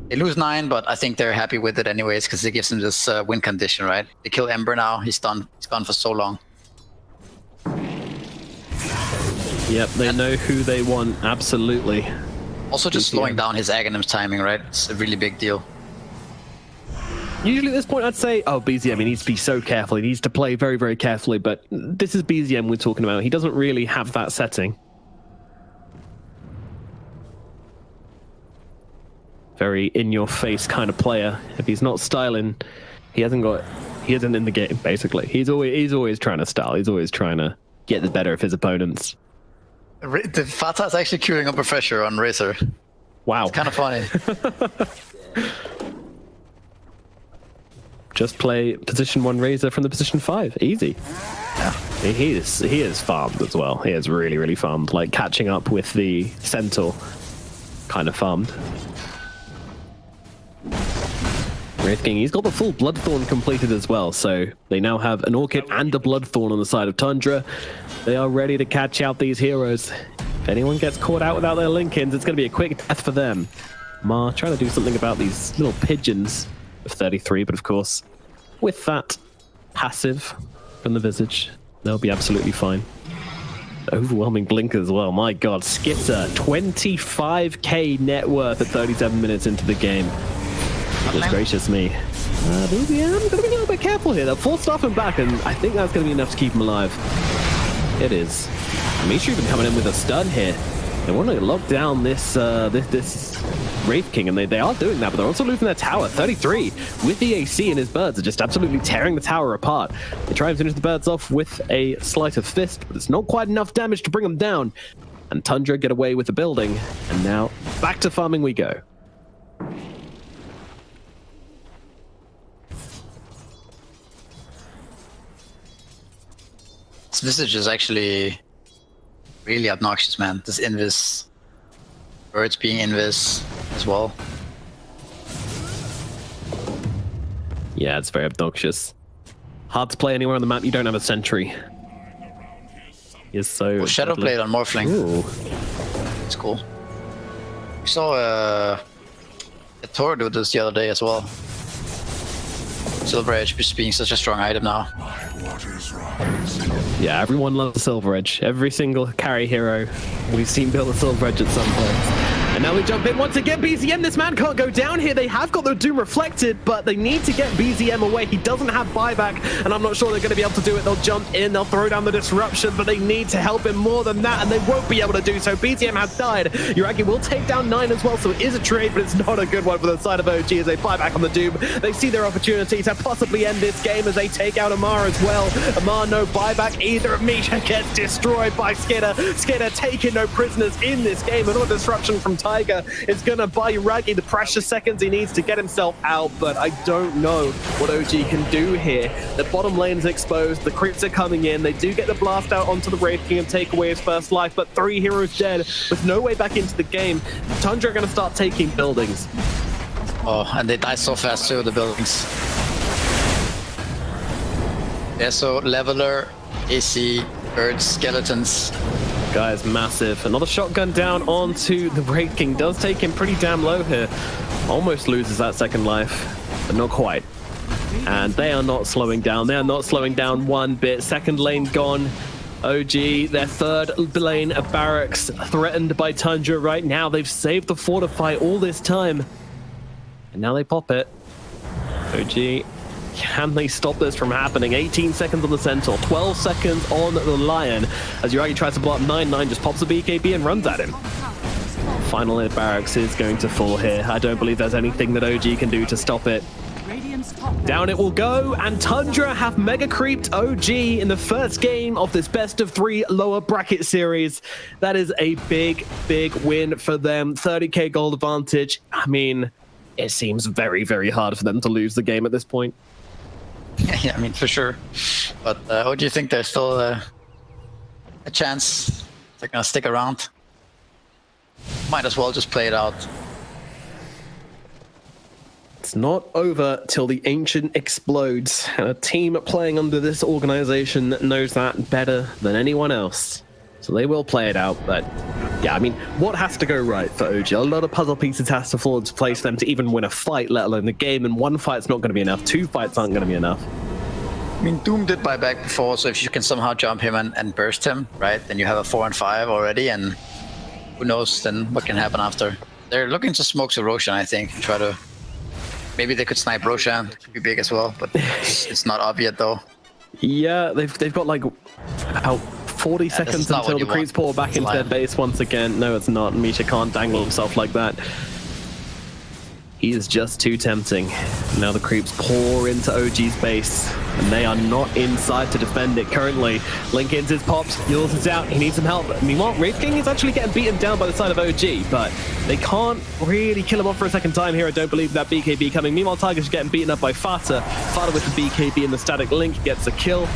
They lose 9, but I think they're happy with it anyways, because it gives them this win condition, right? They kill Ember now, he's done. He's gone for so long. Yep, they know who they want, absolutely. Also just slowing down his Aghanim's timing, right? It's a really big deal. Usually at this point I'd say, oh, BZM, he needs to be so careful. He needs to play very, very carefully, but this is BZM we're talking about. He doesn't really have that setting. Very in-your-face kind of player. If he's not styling, he isn't in the game, basically. He's always trying to style. He's always trying to get the better of his opponents. The Fata is actually queuing up a Refresher on Razor. Wow. It's kind of funny. Just play position 1 Razor from the position 5. Easy. Yeah. He is farmed as well. He is really, really farmed. Like catching up with the Centaur kind of farmed. Wraith King, he's got the full Bloodthorn completed as well, so they now have an Orchid and a Bloodthorn on the side of Tundra. They are ready to catch out these heroes. If anyone gets caught out without their Linkins, it's going to be a quick death for them. Ma trying to do something about these little pigeons of 33, but of course, with that passive from the Visage, they'll be absolutely fine. Overwhelming blink as well. My god, Skitter, 25k net worth at 37 minutes into the game. Goodness gracious me. Yeah, I'm going to be a little bit careful here. They'll force off him back, and I think that's going to be enough to keep him alive. It is. Misha even coming in with a stun here. They want to lock down this Wraith King, and they are doing that, but they're also losing their tower. 33 with the AC, and his birds are just absolutely tearing the tower apart. They try and finish the birds off with a sleight of fist, but it's not quite enough damage to bring them down. And Tundra get away with the building, and now back to farming we go. This Visage is actually really obnoxious, man. This Invis, birds being Invis as well. Yeah, it's very obnoxious. Hard to play anywhere on the map. You don't have a sentry. Is so. Well, Shadow deadly. played on Morphling. Ooh. It's cool. We saw a Tor do this the other day as well. Silver Edge just being such a strong item now. My waters rise. Yeah, everyone loves Silver Edge. Every single carry hero we've seen build a Silver Edge at some point. And now we jump in once again. BZM, this man can't go down here. They have got the Doom reflected, but they need to get BZM away. He doesn't have buyback, and I'm not sure they're going to be able to do it. They'll jump in, they'll throw down the disruption, but they need to help him more than that, and they won't be able to do so. BZM has died. Yuragi will take down 9 as well, so it is a trade, but it's not a good one for the side of OG as they buy back on the Doom. They see their opportunity to possibly end this game as they take out Amar as well. Amar, no buyback either. Misha gets destroyed by Skidder. Skidder taking no prisoners in this game. Another disruption from Tiger is going to buy Yuragi the precious seconds he needs to get himself out, but I don't know what OG can do here. The bottom lane is exposed. The creeps are coming in. They do get the blast out onto the Wraith King and take away his first life, but 3 heroes dead with no way back into the game. Tundra are going to start taking buildings. Oh, and they die so fast too, the buildings. Yeah, so Leveler, AC, birds, skeletons. Guys, massive. Another shotgun down onto the Wraith King. Does take him pretty damn low here. Almost loses that second life, but not quite. And they are not slowing down. They are not slowing down one bit. Second lane gone. OG, their third lane of barracks, threatened by Tundra right now. They've saved the fortify all this time. And now they pop it. OG, can they stop this from happening? 18 seconds on the Centaur, 12 seconds on the Lion. As Yuragi tries to blow up 9-9, just pops a BKB and runs at him. Final lane of barracks is going to fall here. I don't believe there's anything that OG can do to stop it. Down it will go, and Tundra have mega creeped OG in the first game of this best of 3 lower bracket series. That is a big, big win for them. 30k gold advantage. I mean, it seems very, very hard for them to lose the game at this point. Yeah, I mean, for sure. But what do you think? There's still a chance they're gonna stick around? Might as well just play it out. It's not over till the Ancient explodes. And a team playing under this organization knows that better than anyone else. So they will play it out, but yeah, I mean, what has to go right for OG? A lot of puzzle pieces has to fall into place for them to even win a fight, let alone the game, and 1 fight's not going to be enough. 2 fights aren't going to be enough. I mean, Doom did buy back before, so if you can somehow jump him and burst him, right, then you have a 4-5 already, and who knows then what can happen after. They're looking to smoke Roshan, I think, and try to... Maybe they could snipe Roshan, it could be big as well, but it's not up yet though. Yeah, they've got like about 40 seconds until the creeps pour back into their base once again. No, it's not. Misha can't dangle himself like that. He is just too tempting. Now the creeps pour into OG's base, and they are not inside to defend it currently. Linken's is popped, Yules is out, he needs some help. Meanwhile, Wraith King is actually getting beaten down by the side of OG, but they can't really kill him off for a second time here. I don't believe that BKB coming. Meanwhile, Tiger's getting beaten up by Fata. Fata with the BKB and the static link gets a kill.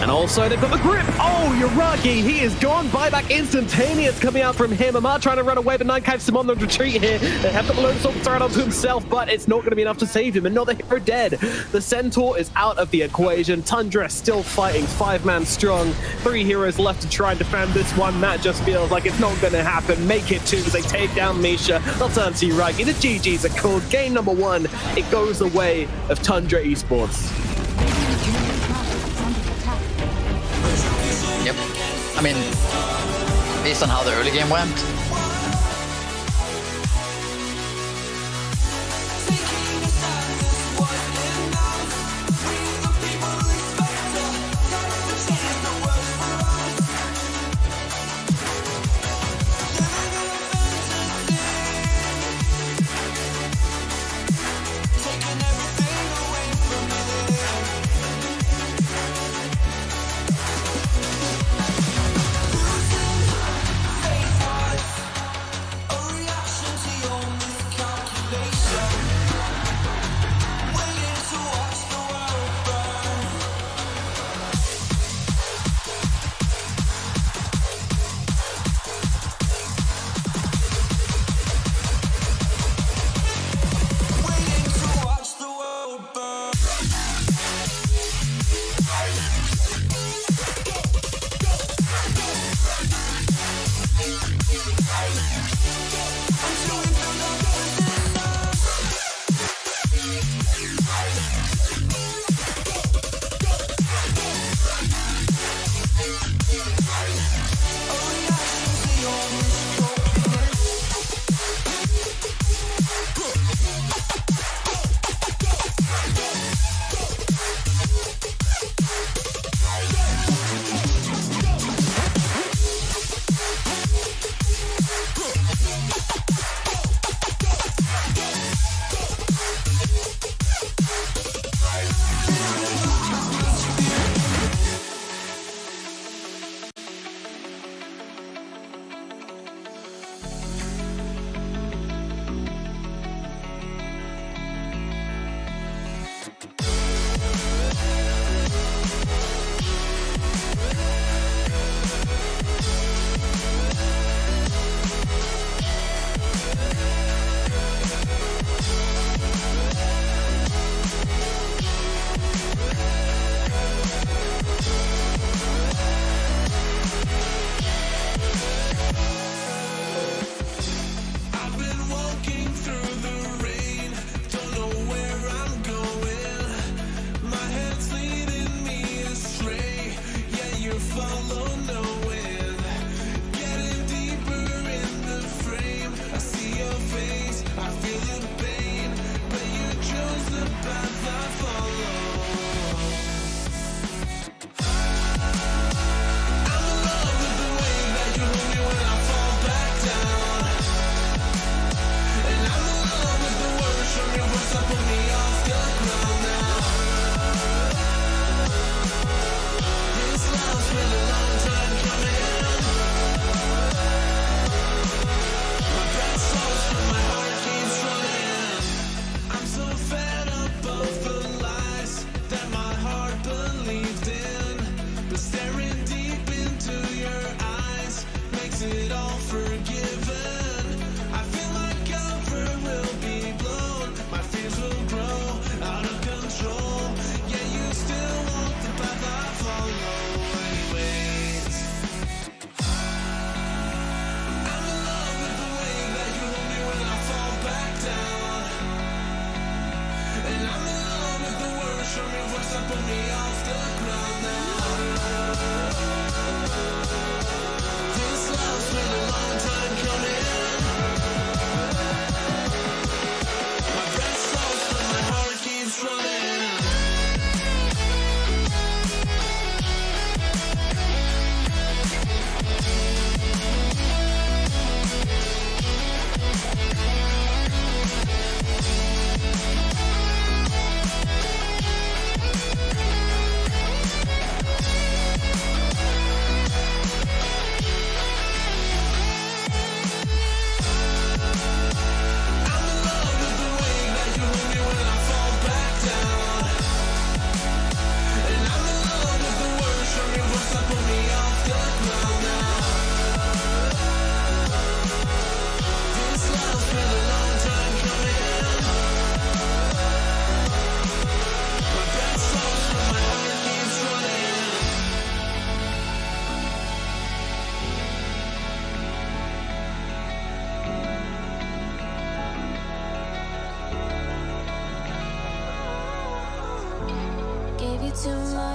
And also, they've got the grip. Oh, Yuragi, he is gone. Buyback instantaneous coming out from him. Amar trying to run away, but Nine catches him on the retreat here. They have got the Lotus Orb thrown onto himself, but it's not going to be enough to save him. Another hero dead. The Centaur is out of the equation. Tundra still fighting, 5-man strong. 3 heroes left to try and defend this one. That just feels like it's not going to happen. Make it 2 as they take down Misha. They'll turn to Yuragi. The GGs are called. Game number 1. It goes the way of Tundra Esports. Yep. I mean, based on how the early game went,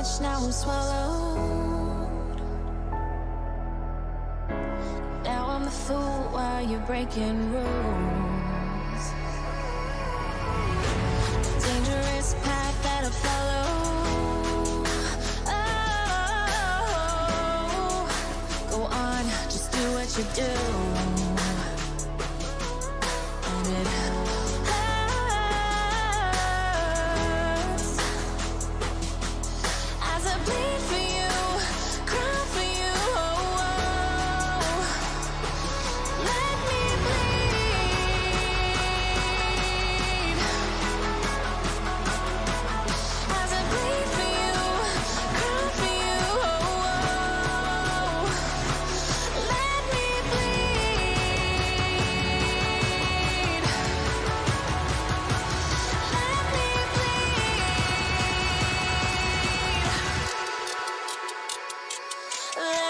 much, now I'm swallowed. Now I'm a fool while you're breaking rules. Dangerous path that I follow. Oh, go on, just do what you do. And it hurts as I bleed for you, cry for you. Oh, let me bleed as I bleed for you, cry for you. Oh, let me bleed. Let me bleed. Let me.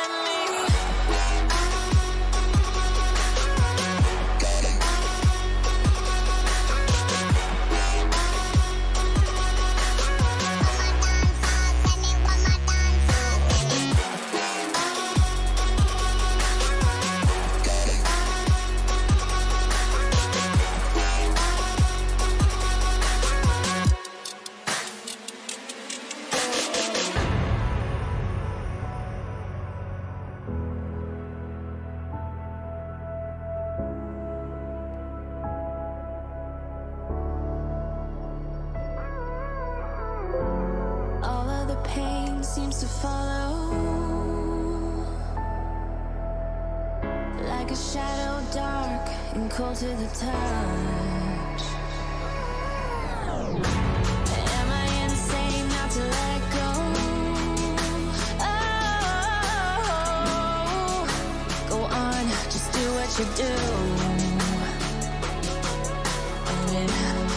All of the pain seems to follow like a shadow, dark and cold to the touch. Am I insane not to let go? Oh, go on, just do what you do. And it hurts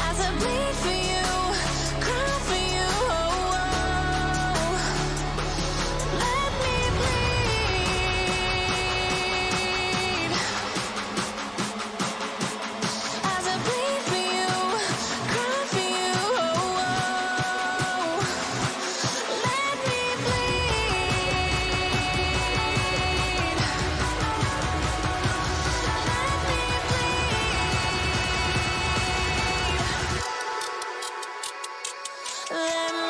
as I bleed for you, cry for you. Oh, let me bleed as I bleed for you, cry for you. Oh, let me bleed. Let me bleed. Let me.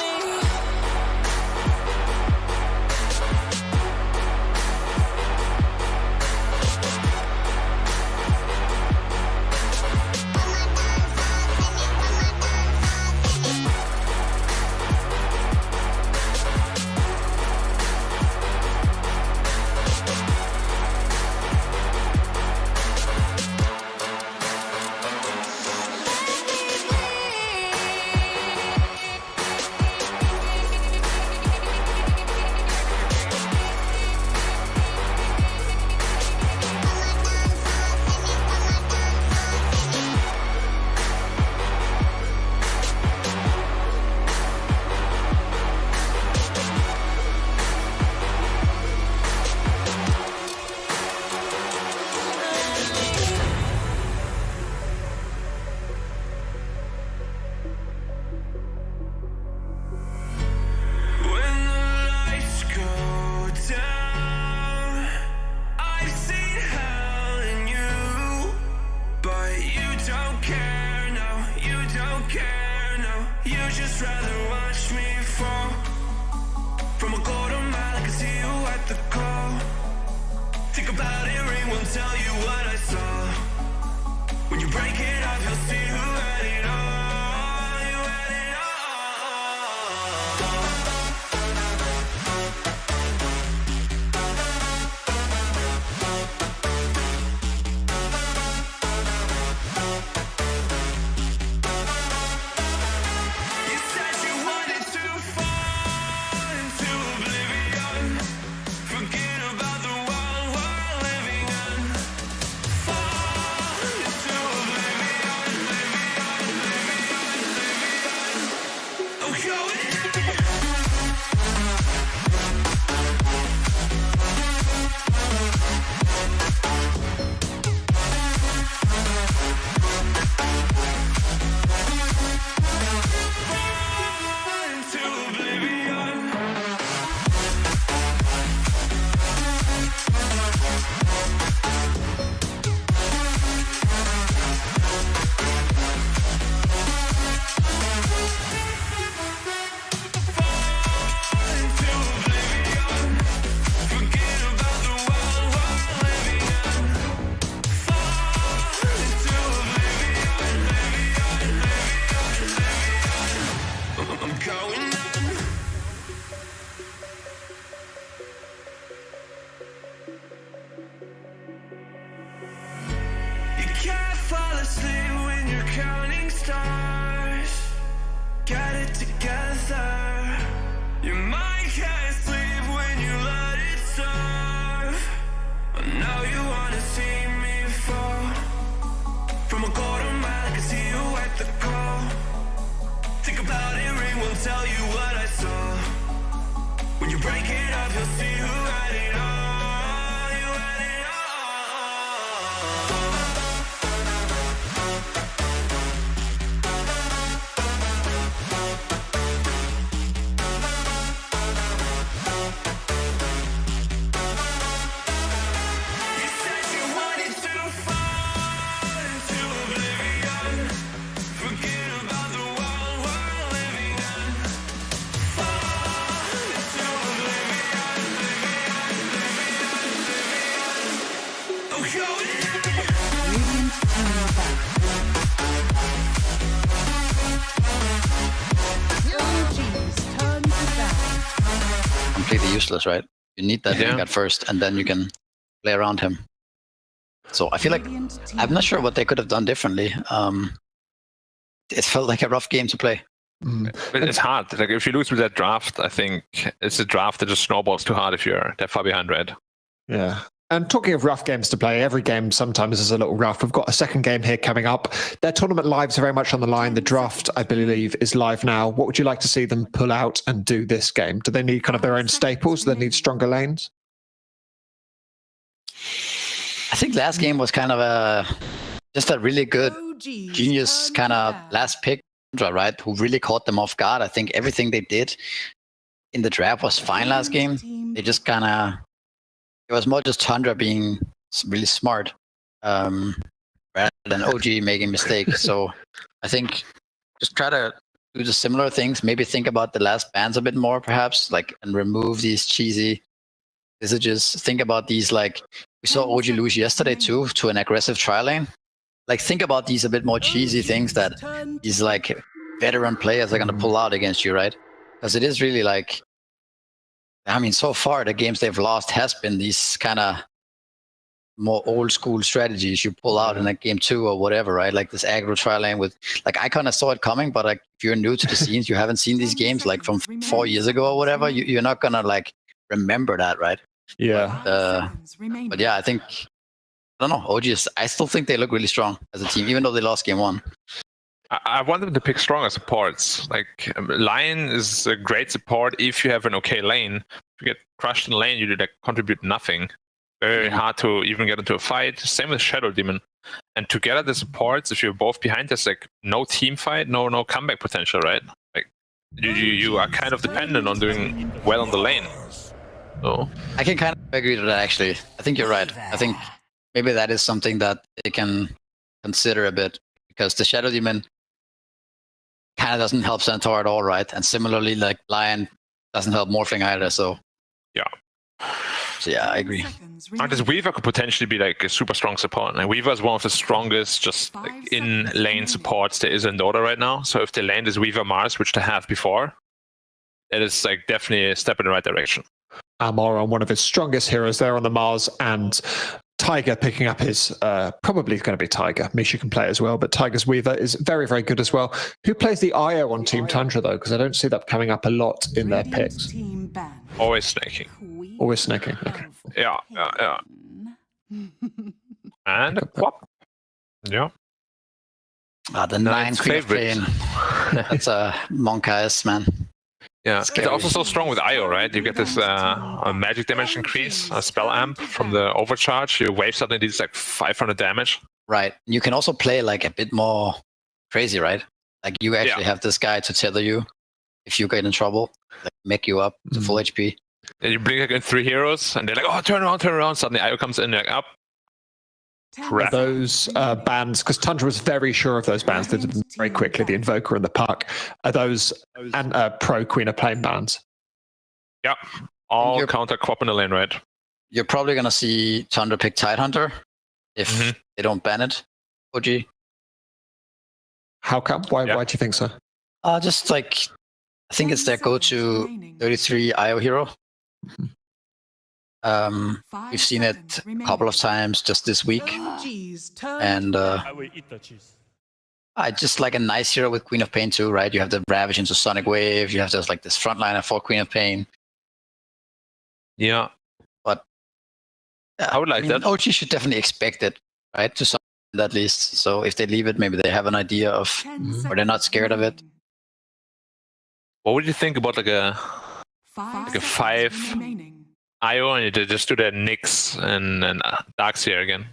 When the lights go down, I've seen hell in you, but you don't care, no, you don't care, no. You just rather watch me fall from a golden mile. I can see you at the call. Think about it, ring won't tell you what I saw. When you break it off, you'll see who had it all. You had it all. You said you wanted to fall into oblivion. Forget about the world we're living in. Fall into oblivion. stars. Get it together. Your mind can't sleep when you let it serve. Now you wanna see me fall. From a golden mile, I can see you at the call. Think about it, ring will tell you what I saw. When you break it up, you'll see who had it all. You had it You said you wanted to fall into oblivion. Forget about the world we're living in. Fall into oblivion, oblivion. Oh, go Radiant turn back. OG's turn to battle. Completely useless, right? You need that thing at first, and then you can play around him. So I feel like Radiant team I'm not sure what they could have done differently. It felt like a rough game to play. But it's hard. Like if you lose with that draft, I think it's a draft that just snowballs too hard if you're that far behind red. Yeah. And talking of rough games to play, every game sometimes is a little rough. We've got a second game here coming up. Their tournament lives are very much on the line. The draft, I believe, is live now. What would you like to see them pull out and do this game? Do they need kind of their own staples? Do they need stronger lanes? I think last game was kind of just a really good genius kind of last pick, Tundra, right? Who really caught them off guard. I think everything they did in the draft was fine last game. They just kind of, it was more just Tundra being really smart rather than OG making mistakes. So I think just try to do the similar things. Maybe think about the last bans a bit more, perhaps, like, and remove these cheesy visages. Think about these, like, we saw OG lose yesterday too to an aggressive tri lane. Like, think about these a bit more cheesy things that these, like, veteran players are going to pull out against you, right? Because it is really like, I mean, so far the games they've lost has been these kind of more old school strategies you pull out in like game 2 or whatever, right? Like this aggro tri lane with, like, I kind of saw it coming, but like if you're new to the scenes, you haven't seen these games like from 4 years ago or whatever, you're not gonna like remember that, right? Yeah. But yeah, I think, I don't know, OG I still think they look really strong as a team, even though they lost game 1. I want them to pick stronger supports. Like Lion is a great support if you have an okay lane. If you get crushed in lane, you like contribute nothing. Very hard to even get into a fight. Same with Shadow Demon. And together the supports, if you're both behind, there's like no team fight, no comeback potential, right? Like you are kind of dependent on doing well on the lane. So I can kind of agree to that, actually. I think you're right. I think maybe that is something that they can consider a bit, because the Shadow Demon kind of doesn't help Centaur at all, right? And similarly, like Lion doesn't help Morphing either, so yeah. So yeah, I agree. And this Weaver could potentially be like a super strong support. And Weaver is one of the strongest just like in lane supports there is in Dota right now. So if they land this Weaver Mars, which they have before, it is like definitely a step in the right direction. Amor on one of his strongest heroes there on the Mars, and Tiger picking up his, probably going to be Tiger. Misha can play as well, but Tiger's Weaver is very, very good as well. Who plays the IO on Team Tundra, though? Because I don't see that coming up a lot in their picks. Always snaking. Always snaking, okay. Yeah. And whoop. Yeah. The 9 Queen of Pain. That's a monetize, man. Yeah, it's also so strong with IO, right? You get this magic damage increase, a spell amp from the overcharge. Your wave suddenly deals like 500 damage. Right. You can also play like a bit more crazy, right? Like you actually have this guy to tether you if you get in trouble, like make you up to full HP. And you bring like 3 heroes, and they're like, "Oh, turn around!" Suddenly IO comes in, like, up. Crap. Those bans, because Tundra was very sure of those bans. They did them very quickly, the Invoker and the Puck. Are those and pro Queen of Pain bans? Yeah, all counter Quap in the lane, right? You're probably going to see Tundra pick Tidehunter if they don't ban it, OG. How come? Why do you think so? Just like, I think it's their go-to 33 IO hero. We've seen it a couple of times just this week, and I will eat the cheese. Just like a nice hero with Queen of Pain too, right? You have the Ravage into Sonic Wave. You have just like this frontliner for Queen of Pain. Yeah. But I would like that. OG should definitely expect it, right? To some at least. So if they leave it, maybe they have an idea of, or they're not scared of it. What would you think about like a 5 IO and you just do the Nyx and Darkseer again?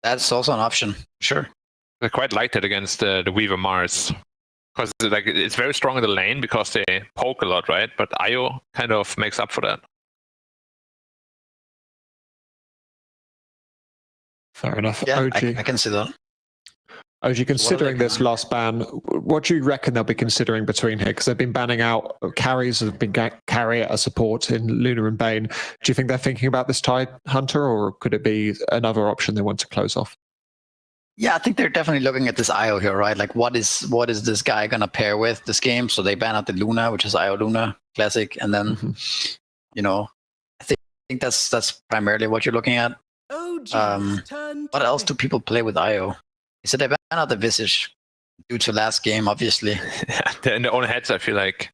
That's also an option, sure. I quite liked it against the Weaver Mars. Because like it's very strong in the lane because they poke a lot, right? But IO kind of makes up for that. Fair enough. Yeah, OG, I can see that. OG, considering this last ban, what do you reckon they'll be considering between here? Because they've been banning out carries, have been carrier as support in Luna and Bane. Do you think they're thinking about this Tide Hunter, or could it be another option they want to close off? Yeah, I think they're definitely looking at this IO here, right? Like, what is this guy gonna pair with this game? So they ban out the Luna, which is IO Luna Classic, and then I think that's primarily what you're looking at. What else do people play with IO? So they ban out the Visage due to last game, obviously. They're in their own heads, I feel like.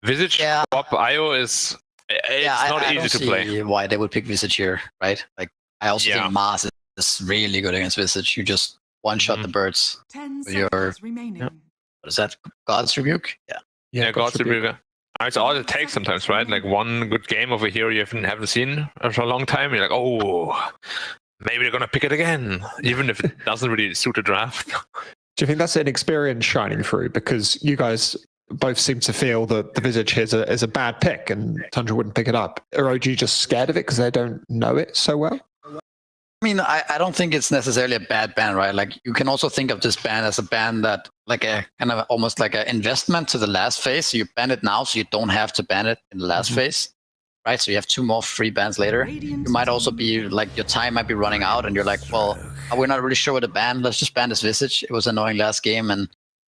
Visage swap IO is not easy to play. See why they would pick Visage here, right? Like, I also think Mars is really good against Visage. You just one-shot the birds with your, what is that, God's Rebuke? Yeah, God's Rebuke. It's all it takes sometimes, right? Like one good game of a hero you haven't seen for a long time. You're like, oh, maybe they're going to pick it again, even if it doesn't really suit the draft. Do you think that's an experience shining through? Because you guys both seem to feel that the Visage is a bad pick and Tundra wouldn't pick it up. Are OG just scared of it because they don't know it so well? I mean, I don't think it's necessarily a bad ban, right? Like, you can also think of this ban as a ban that, like a kind of almost like an investment to the last phase. So you ban it now, so you don't have to ban it in the last phase, right? So you have 2 more free bans later. You might also be like, your time might be running out, and you're like, well, we're not really sure what to ban. Let's just ban this Visage. It was annoying last game, and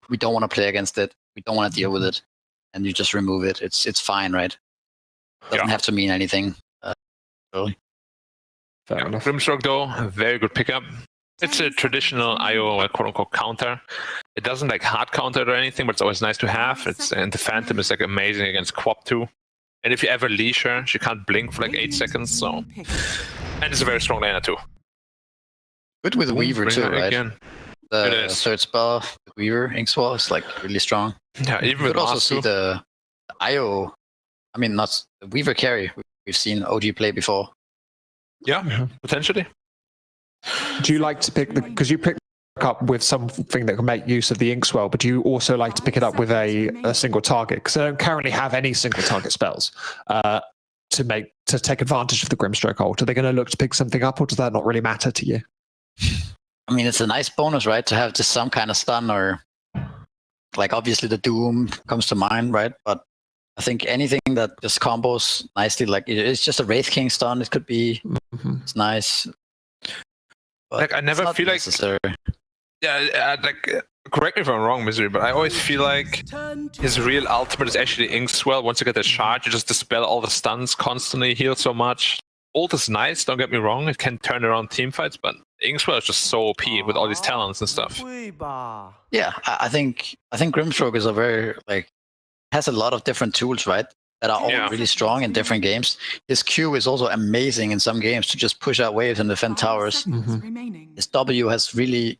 we don't want to play against it. We don't want to deal with it, and you just remove it. It's fine, right? Doesn't have to mean anything. Really. Fair enough. Grimstroke, though, a very good pickup. It's a traditional IO, quote-unquote, counter. It doesn't like hard counter or anything, but it's always nice to have. And the Phantom is like amazing against Quap too. And if you ever leash her, she can't blink for like 8 seconds. So, and it's a very strong laner too. Good with Weaver too, right? Again. The third spell with Weaver, Inkswell, is like really strong. Yeah, even you with could also see the IO. I mean, not the Weaver carry. We've seen OG play before. Yeah, potentially. Do you like to pick because you pick up with something that can make use of the Inkswell, but do you also like to pick it up with a single target? Because I don't currently have any single target spells to take advantage of the Grimstroke ult. Are they going to look to pick something up, or does that not really matter to you? I mean, it's a nice bonus, right? To have just some kind of stun, or like obviously the Doom comes to mind, right? But I think anything that just combos nicely, like it's just a Wraith King stun. It could be. It's nice. But like I never feel necessary. like. Yeah, like correct me if I'm wrong, Misery, but I always feel like his real ultimate is actually Inkswell. Once you get the charge, you just dispel all the stuns, constantly heal so much. Ult is nice, don't get me wrong. It can turn around team fights, but Inkswell is just so OP with all these talents and stuff. Yeah, I think Grimstroke is a very has a lot of different tools, right? That are all really strong in different games. His Q is also amazing in some games to just push out waves and defend towers. His W has really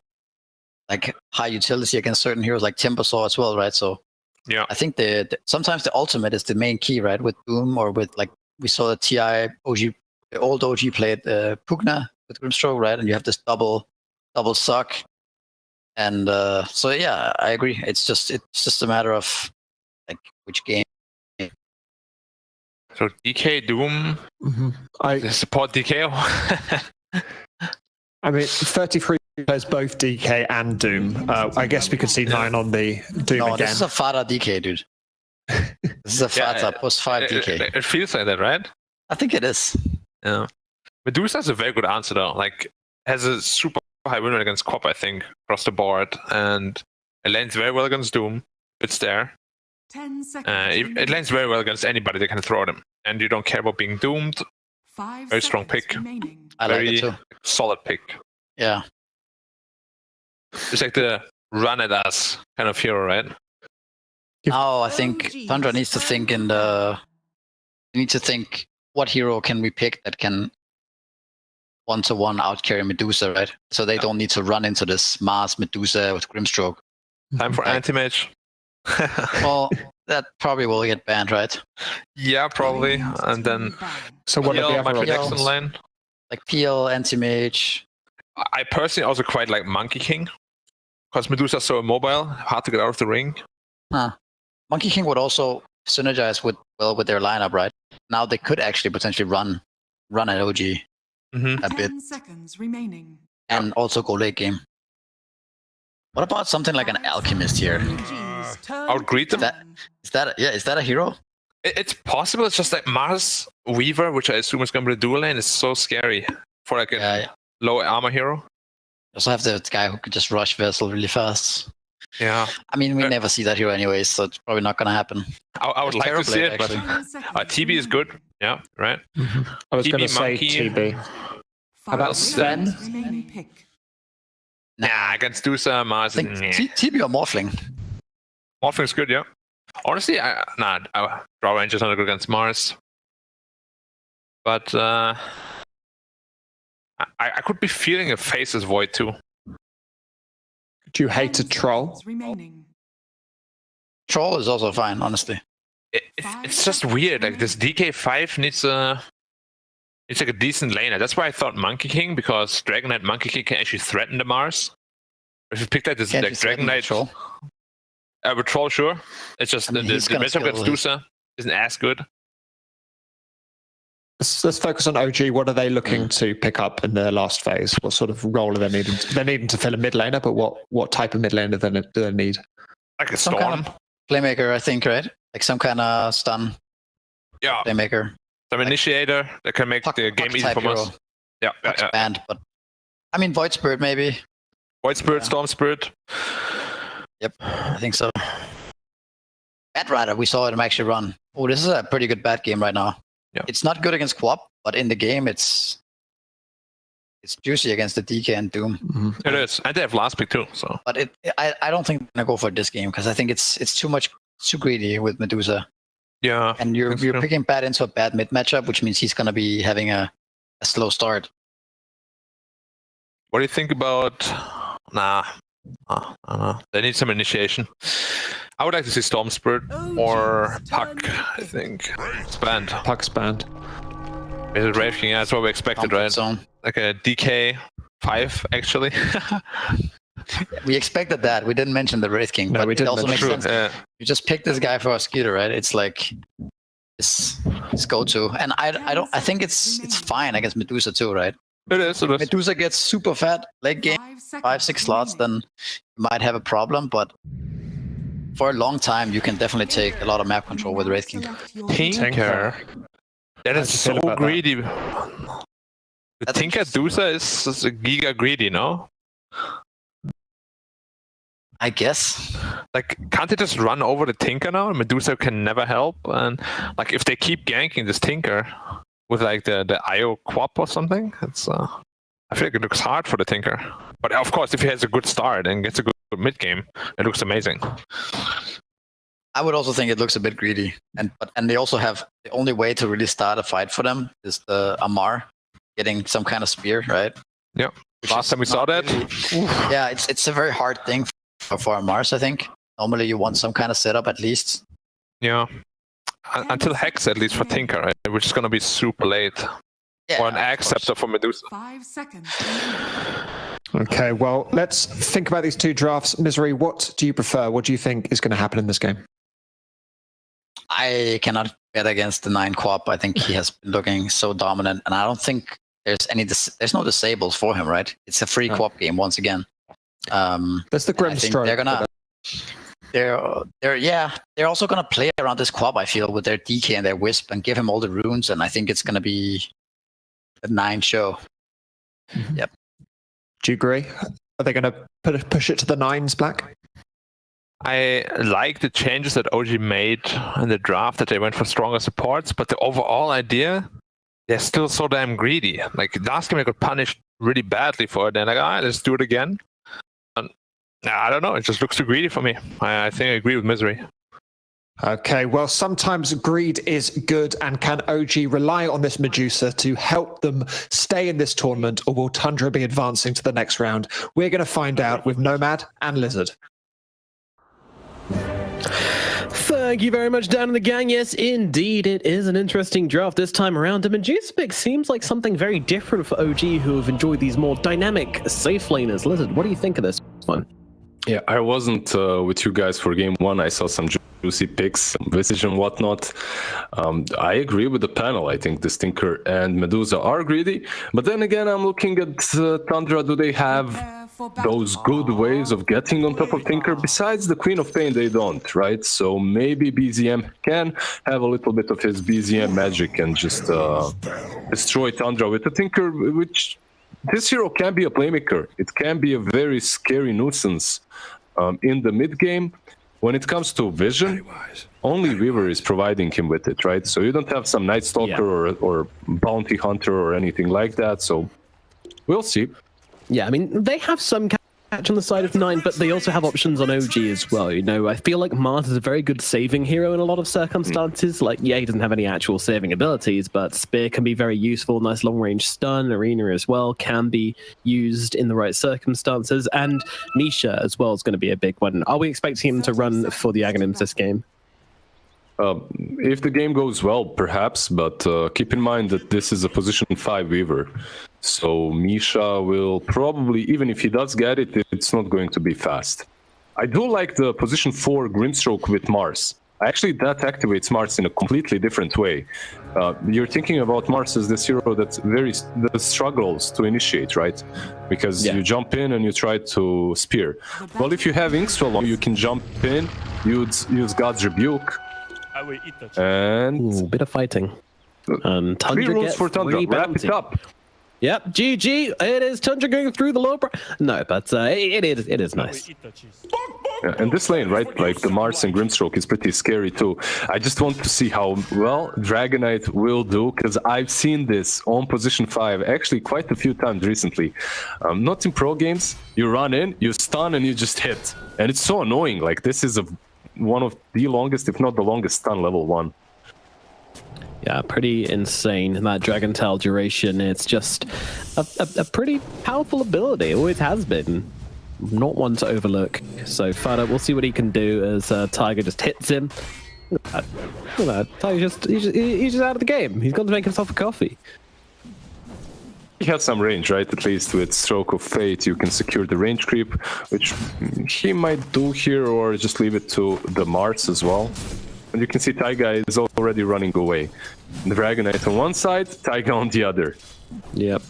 high utility against certain heroes like Timbersaw as well, right? So yeah, I think sometimes the ultimate is the main key, right? With Doom or with we saw the TI OG, the old OG played Pugna with Grimstroke, right? And you have this double suck, and so yeah, I agree. It's just a matter of which game. So DK Doom, I support DK. I mean, 33 plays both DK and Doom. I guess we could see 9 on the Doom again. This is a Fata DK, dude. This is a Fata post 5 DK. It feels like that, right? I think it is. Yeah. Medusa has a very good answer though. Has a super high win rate against Quap, I think, across the board, and it lands very well against Doom. It's there. 10 seconds. It lands very well against anybody that can throw them, and you don't care about being doomed. 5 very strong pick. I like it too. Solid pick. Yeah. It's like the run at us kind of hero, right? Now I think Tundra needs to think what hero can we pick that can one-to-one outcarry Medusa, right? So they don't need to run into this Mars Medusa with Grimstroke. Time for anti-mage. Well, that probably will get banned, right? Yeah, probably. And then So what are the PL might other be next in options? line. Like PL, Anti-Mage. I personally also quite like Monkey King. Because Medusa is so immobile, hard to get out of the ring. Monkey King would also synergize with their lineup, right? Now they could actually potentially run at OG a bit 10 seconds remaining. and also go late game. What about something like an Alchemist here? Outgreed them? Is that a hero? It's possible. It's just like Mars Weaver, which I assume is going to be the dual lane, is so scary for like a low armor hero. You also have the guy who could just rush Vessel really fast. Yeah. I mean, we never see that hero anyways, so it's probably not going to happen. I would like to see it, but TB is good. Yeah, right. I was going to TB say Monkey. TB. How about Sven? Nah, against Dusa, Mars. I think TB or Morphling. Morphling is good, yeah. Honestly, Draw Range is not good against Mars. But I could be feeling a Faceless Void too. Do you hate a troll? Troll is also fine, honestly. It's just weird. Like this DK5 needs it's like a decent laner. That's why I thought Monkey King, because Dragon Knight Monkey King can actually threaten the Mars. If you pick that, this like Dragon Knight Troll. With Troll, sure. It's just the matchup against Dusa isn't as good. Let's focus on OG. What are they looking to pick up in their last phase? What sort of role are they needing? They're needing to fill a mid laner, but what type of mid laner do they need? Like a Some Storm. kind of playmaker, I think, right? Like some kind of stun Yeah. playmaker. Some initiator that can make the game easy for us. Yeah. Band, but I mean Void Spirit maybe. Void Spirit, Storm Spirit. Yep, I think so. Bat Rider, we saw him actually run. Oh, this is a pretty good bat game right now. Yeah. It's not good against Quap, but in the game it's juicy against the DK and Doom. Mm-hmm. It is. And they have last pick too, so. But I don't think I'm gonna go for this game because I think it's too greedy with Medusa. Yeah. And you're picking Bat into a bad mid matchup, which means he's gonna be having a slow start. What do you think about they need some initiation. I would like to see Storm Spirit or Puck, I think. It's banned. Puck's banned. Is it Rave King? Yeah, that's what we expected, right? Zone. Like a DK5, actually. We expected that. We didn't mention the Wraith King, No, but we it didn't also makes mention sense. You just pick this guy for a Scooter, right? It's like his go-to, and I think it's fine against Medusa too, right? It is. Medusa gets super fat late game, 5-6 slots, then you might have a problem, but for a long time you can definitely take a lot of map control with Wraith King. Tinker. That is so greedy. The That's Tinker Dusa is a giga greedy, no? I guess. Like, can't they just run over the Tinker now? Medusa can never help, and like if they keep ganking this Tinker with like the IO Quap or something, it's I feel like it looks hard for the Tinker. But of course, if he has a good start and gets a good mid game, it looks amazing. I would also think it looks a bit greedy, and they also have the only way to really start a fight for them is the Amar getting some kind of spear, right? Yeah. Last time we saw that. Yeah, it's a very hard thing for Amars, I think. Normally you want some kind of setup at least. Yeah. Until Hex, at least for Tinker, right? Which is going to be super late. Yeah, or an Acceptor for Medusa. 5 seconds. Okay, well, let's think about these two drafts. Misery, what do you prefer? What do you think is going to happen in this game? I cannot bet against the 9 Quap. I think he has been looking so dominant, and I don't think there's no disables for him, right? It's a free Quap game once again. That's the Grimstroke. They're also gonna play around this Quap, I feel, with their DK and their Wisp and give him all the runes, and I think it's gonna be a 9 show. Mm-hmm. Yep. Do you agree? Are they going to push it to the 9s, Black? I like the changes that OG made in the draft, that they went for stronger supports, but the overall idea, they're still so damn greedy. Like last game I got punished really badly for it, and like, let's do it again. And I don't know. It just looks too greedy for me. I think I agree with Misery. Okay, well, sometimes greed is good, and can OG rely on this Medusa to help them stay in this tournament, or will Tundra be advancing to the next round? We're going to find out with Nomad and Lizard. Thank you very much, Dan and the gang. Yes, indeed, it is an interesting draft this time around. The Medusa pick seems like something very different for OG, who have enjoyed these more dynamic, safe laners. Lizard, what do you think of this one? Yeah, I wasn't with you guys for game one. I saw some juicy picks, Visage and whatnot. I agree with the panel. I think the Stinker and Medusa are greedy. But then again, I'm looking at Tundra. Do they have those good ways of getting on top of Tinker? Besides the Queen of Pain, they don't, right? So maybe BZM can have a little bit of his BZM magic and just destroy Tundra with the Tinker, which this hero can be a playmaker. It can be a very scary nuisance in the mid game. When it comes to vision, only Weaver is providing him with it, right? So you don't have some Night Stalker or Bounty Hunter or anything like that. So we'll see. Yeah, I mean, they have some catch on the side of 9, but they also have options on OG as well. You know, I feel like Mars is a very good saving hero in a lot of circumstances. Like, yeah, he doesn't have any actual saving abilities, but Spear can be very useful. Nice long-range stun. Arena as well can be used in the right circumstances. And Misha as well is going to be a big one. Are we expecting him to run for the Aghanims this game? If the game goes well, perhaps, but keep in mind that this is a position 5 Weaver. So Misha will probably, even if he does get it, it's not going to be fast. I do like the position 4 Grimstroke with Mars. Actually, that activates Mars in a completely different way. You're thinking about Mars as this hero that struggles to initiate, right? Because you jump in and you try to spear. Well, if you have Inkswell, you can jump in, use God's Rebuke, I will eat the cheese. and Ooh, bit of fighting. And 3 Tundra rules gets for Tundra. 3 Wrap bounty. it up. Yep, GG. It is Tundra going through the low. No, but it is I will nice. eat the cheese. Yeah, and this lane, right, like the Mars and Grimstroke is pretty scary too. I just want to see how well Dragonite will do, because I've seen this on position 5 actually quite a few times recently. Not in pro games. You run in, you stun, and you just hit. And it's so annoying. Like, this is one of the longest, if not the longest stun level 1. Yeah, pretty insane, that Dragon Tail duration. It's just a pretty powerful ability. It always has been. Not one to overlook. So Fada, we'll see what he can do as Tiger just hits him. Look at that. Tiger's he's just out of the game. He's gone to make himself a coffee. He has some range, right? At least with Stroke of Fate, you can secure the range creep, which he might do here, or just leave it to the Mars as well. And you can see Taiga is already running away. Dragonite on one side, Taiga on the other. Yep,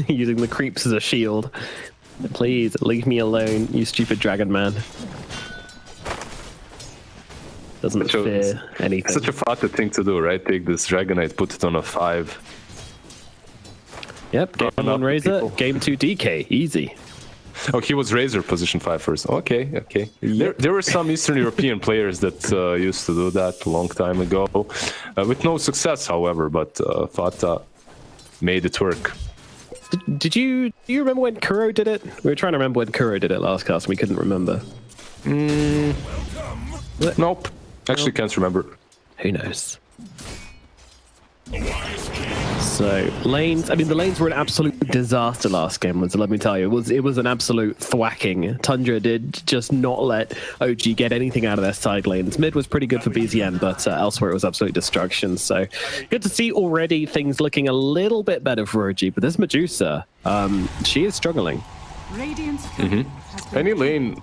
using the creeps as a shield. Please, leave me alone, you stupid dragon man. Doesn't fear anything. Such a Fata thing to do, right? Take this Dragonite, put it on a 5. Yep, game 1 Razor, game 2 DK, easy. Oh, he was Razor position 5 first. Okay, okay. There were some Eastern European players that used to do that a long time ago. With no success, however, but Fata made it work. Do you remember when Kuro did it? We were trying to remember when Kuro did it last cast and we couldn't remember. Nope. Actually can't remember. Who knows? So lanes, I mean the lanes were an absolute disaster last game, let me tell you. It was an absolute thwacking. Tundra did just not let OG get anything out of their side lanes. Mid was pretty good for BZM, but elsewhere it was absolute destruction. So good to see already things looking a little bit better for OG, but this Medusa, she is struggling. Radiant's Any lane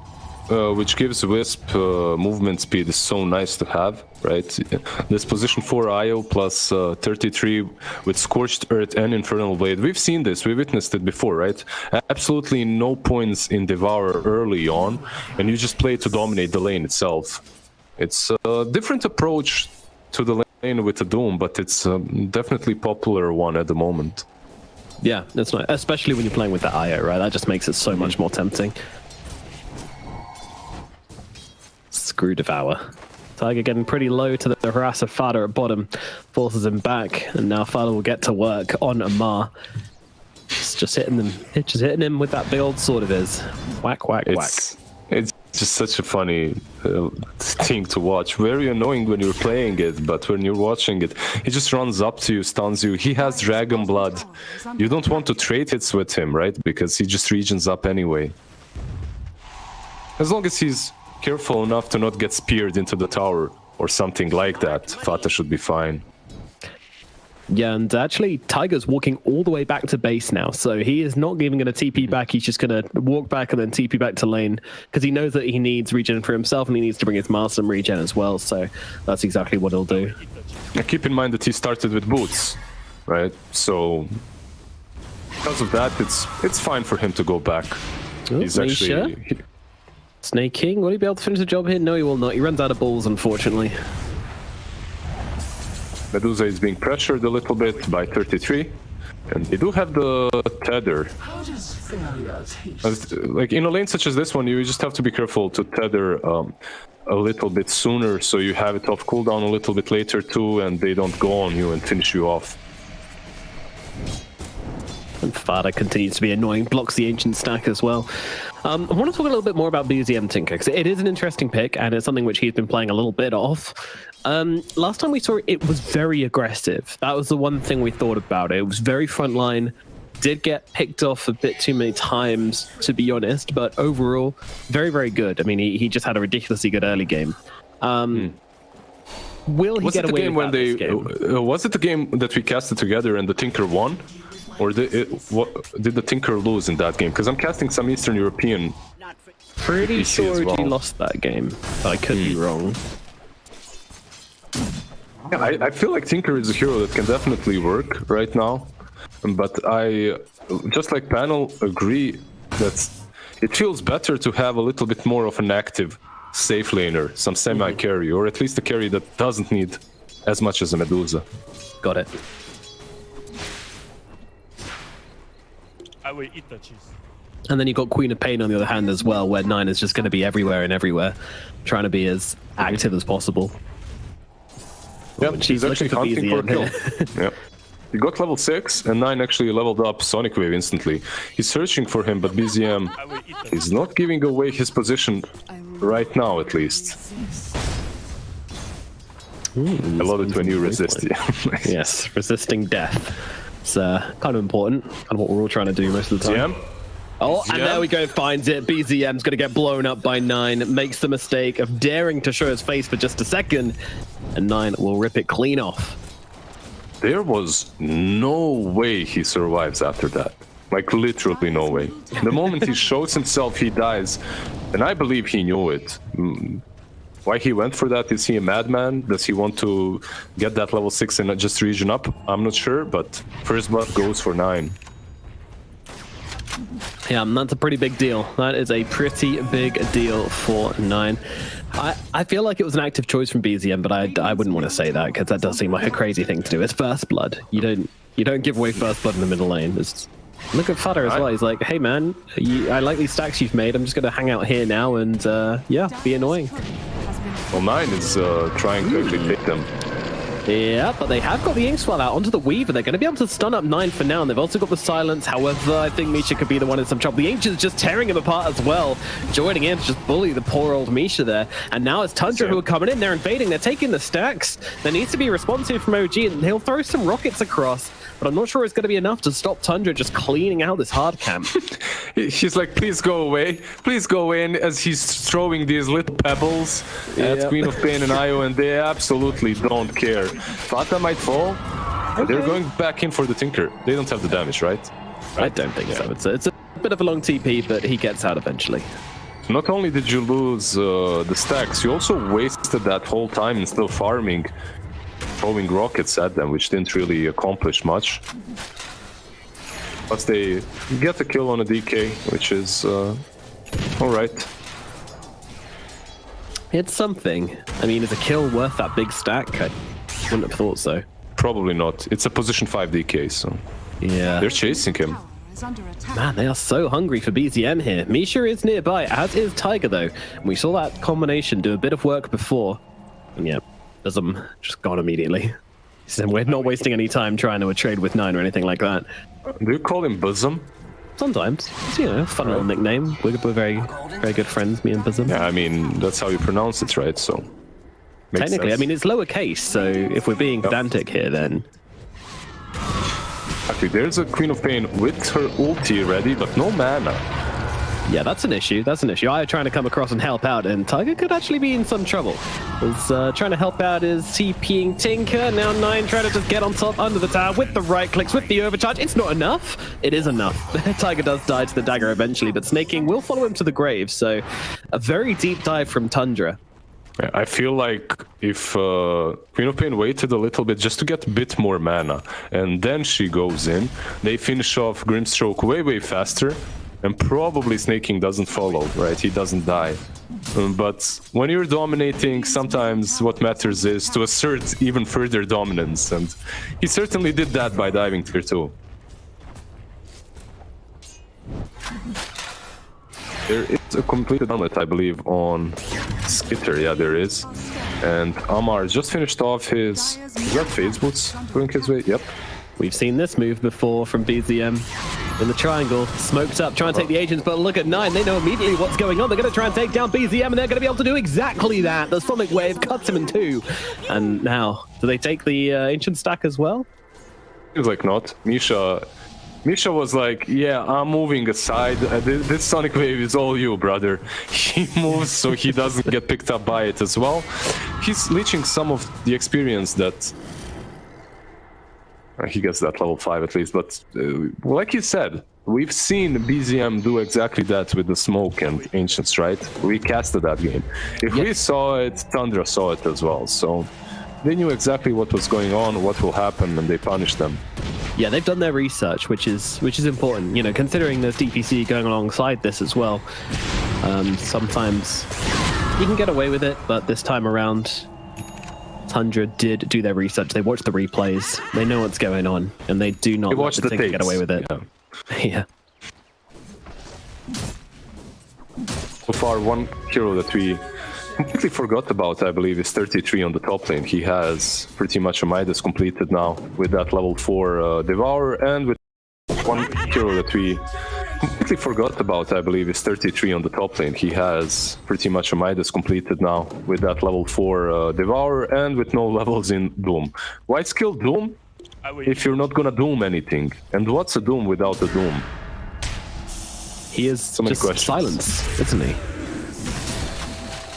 which gives Wisp movement speed is so nice to have, right? This position 4 IO plus 33 with Scorched Earth and Infernal Blade. We've seen this, we witnessed it before, right? Absolutely no points in Devour early on, and you just play to dominate the lane itself. It's a different approach to the lane with the Doom, but it's definitely popular one at the moment. Yeah, that's nice, especially when you're playing with the IO, right? That just makes it so much more tempting. Screw Devour. Tiger getting pretty low to the harasser Fada at bottom, forces him back, and now Fada will get to work on Amar. Just hitting him with that big old sword of his. Whack, whack, whack. It's just such a funny thing to watch. Very annoying when you're playing it, but when you're watching it, he just runs up to you, stuns you. He has Dragon Blood. You don't want to trade hits with him, right? Because he just regions up anyway. As long as he's careful enough to not get speared into the tower or something like that, Fata should be fine. Yeah, and actually, Tiger's walking all the way back to base now, so he is not even going to TP back. He's just going to walk back and then TP back to lane, because he knows that he needs regen for himself, and he needs to bring his master some regen as well, so that's exactly what he'll do. Now keep in mind that he started with boots, right? So, because of that, it's fine for him to go back. He's actually... Snake King, will he be able to finish the job here? No, he will not. He runs out of balls, unfortunately. Medusa is being pressured a little bit by 33, and they do have the tether. Like in a lane such as this one, you just have to be careful to tether a little bit sooner, so you have it off cooldown a little bit later too, and they don't go on you and finish you off. And Fada continues to be annoying, blocks the ancient stack as well. I want to talk a little bit more about BZM Tinker, because it is an interesting pick, and it's something which he's been playing a little bit of. Last time we saw it, it was very aggressive. That was the one thing we thought about it. It was very frontline, did get picked off a bit too many times, to be honest, but overall, very, very good. I mean, he just had a ridiculously good early game. Will he get away with that this game? Was it the game that we casted together and the Tinker won? Or did the Tinker lose in that game? Because I'm casting some Eastern European. Pretty sure he lost that game, but I could be wrong. Yeah, I feel like Tinker is a hero that can definitely work right now, but I, just like Panel, agree that it feels better to have a little bit more of an active safe laner, some semi-carry, or at least a carry that doesn't need as much as a Medusa. Got it. I will eat the cheese. And then you've got Queen of Pain on the other hand as well, where 9 is just going to be everywhere and everywhere, trying to be as active as possible. Yeah, he's actually hunting for a kill. Yeah. He got level 6, and 9 actually leveled up Sonic Wave instantly. He's searching for him, but BZM is not giving away his position right now, at least. I love it when you resist. Yes, resisting death. It's kind of important, kind of what we're all trying to do most of the time. Oh, and there we go, finds it. BZM's going to get blown up by 9, makes the mistake of daring to show his face for just a second, and 9 will rip it clean off. There was no way he survives after that. Like, literally no way. The moment he shows himself, he dies, and I believe he knew it. Why he went for that? Is he a madman? Does he want to get that level 6 and just region up? I'm not sure, but first blood goes for 9. Yeah, that's a pretty big deal. That is a pretty big deal for 9. I feel like it was an active choice from BZM, but I wouldn't want to say that, because that does seem like a crazy thing to do. It's first blood. You don't give away first blood in the middle lane. Look at Fada as well. He's like, hey man, I like these stacks you've made. I'm just going to hang out here now and yeah, be annoying. Well, 9 is trying to actually take them. Yeah, but they have got the Inkswell out onto the Weaver. They're going to be able to stun up 9 for now, and they've also got the Silence. However, I think Misha could be the one in some trouble. The Ancient's just tearing him apart as well, joining in to just bully the poor old Misha there. And now it's Tundra who are coming in. They're invading. They're taking the stacks. There needs to be responsive from OG, and he'll throw some rockets across. But I'm not sure it's going to be enough to stop Tundra just cleaning out this hard camp. He's like, please go away. Please go away. And as he's throwing these little pebbles at Queen of Pain and Io, and they absolutely don't care. Fata might fall. They're going back in for the Tinker. They don't have the damage, right? I don't think so. It's a bit of a long TP, but he gets out eventually. Not only did you lose the stacks, you also wasted that whole time and still farming, throwing rockets at them, which didn't really accomplish much. Plus they get a kill on a DK, which is alright. It's something. I mean, is a kill worth that big stack? I wouldn't have thought so. Probably not. It's a position 5 DK, so yeah. They're chasing him. Man, they are so hungry for BZM here. Misha is nearby, as is Tiger though. And we saw that combination do a bit of work before. And yeah, Bism just gone immediately. He said we're not wasting any time trying to trade with 9 or anything like that. Do you call him Bosom? Sometimes. It's, you know, fun little nickname. We're very, very good friends, me and Bazim. Yeah, I mean, that's how you pronounce it, right? So makes Technically, sense. I mean, it's lowercase, so if we're being pedantic here, then... Actually, there's a Queen of Pain with her ulti ready, but no mana. Yeah, that's an issue. That's an issue. I trying to come across and help out, and Tiger could actually be in some trouble. Is trying to help out is TPing Tinker. Now 9 trying to just get on top under the tower with the right clicks, with the overcharge. It's not enough. It is enough. Tiger does die to the dagger eventually, but Snaking will follow him to the grave. So a very deep dive from Tundra. I feel like if Queen of Pain waited a little bit just to get a bit more mana, and then she goes in, they finish off Grimstroke way faster, and probably Snaking doesn't follow, right? He doesn't die. But when you're dominating, sometimes what matters is to assert even further dominance, and he certainly did that by diving tier 2. There is a completed helmet, I believe, on Skitter. Yeah, there is. And Amar just finished off his... Is that phase boots going his way? Yep. We've seen this move before from BZM. In the triangle, smoked up, trying to take the agents, but look at 9. They know immediately what's going on. They're going to try and take down BZM, and they're going to be able to do exactly that. The Sonic Wave cuts him in 2. And now, do they take the ancient stack as well? Feels like not. Misha was like, yeah, I'm moving aside. This Sonic Wave is all you, brother. He moves so he doesn't get picked up by it as well. He's leeching some of the experience that... he gets that level 5 at least, but like you said, we've seen BZM do exactly that with the smoke and Ancients, right? We casted that game. If we saw it, Tundra saw it as well, so they knew exactly what was going on, what will happen, and they punished them. Yeah, they've done their research, which is important. You know, considering there's DPC going alongside this as well. Sometimes you can get away with it, but this time around, Tundra did do their research. They watched the replays. They know what's going on, and they do not let the Tinker get away with it. Yeah. So far, one hero that we completely forgot about, I believe, is 33 on the top lane. He has pretty much a Midas completed now with that level 4 Devour, and with one hero that we completely forgot about, I believe, is 33 on the top lane. He has pretty much a Midas completed now with that level 4 Devour, and with no levels in Doom. Why skill Doom if you're not gonna Doom anything? And what's a Doom without a Doom? He is So many just questions. silence, isn't he?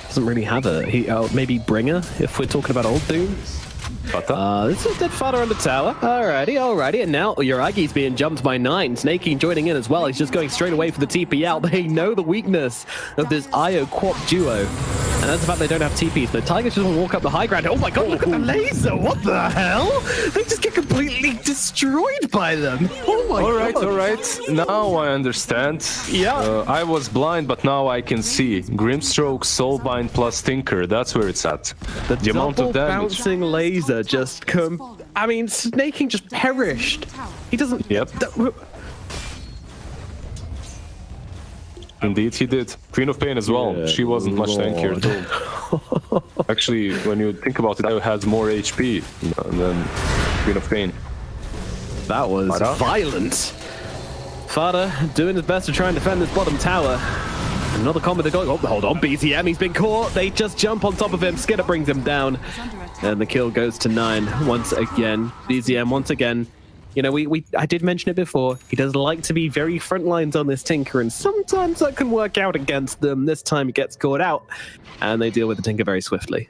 Doesn't really have a... maybe Bringer, if we're talking about old Doom. This is dead fodder on the tower. Alrighty. And now Uragi's being jumped by 9. Snaking joining in as well. He's just going straight away for the TP out. They know the weakness of this Io Quap duo. And that's the fact they don't have TPs. The Tigers just want to walk up the high ground. Oh my god, look at the laser! What the hell? They just get completely destroyed by them. Oh my god. Alright. Now I understand. Yeah. I was blind, but now I can see. Grimstroke, Soulbind plus Tinker. That's where it's at. The amount of damage. Bouncing laser just I mean, Snaking just perished. He doesn't... Yep. Indeed, he did. Queen of Pain as well. Yeah, she wasn't much tankier too. Actually, when you think about it, I had more HP than Queen of Pain. That was Fada? violent. Fada doing his best to try and defend this bottom tower. Another combo going. Oh, hold on, BZM, he's been caught. They just jump on top of him. Skidder brings him down. And the kill goes to 9 once again. BZM once again. You know, I did mention it before. He does like to be very front lines on this Tinker, and sometimes that can work out against them. This time he gets caught out, and they deal with the Tinker very swiftly.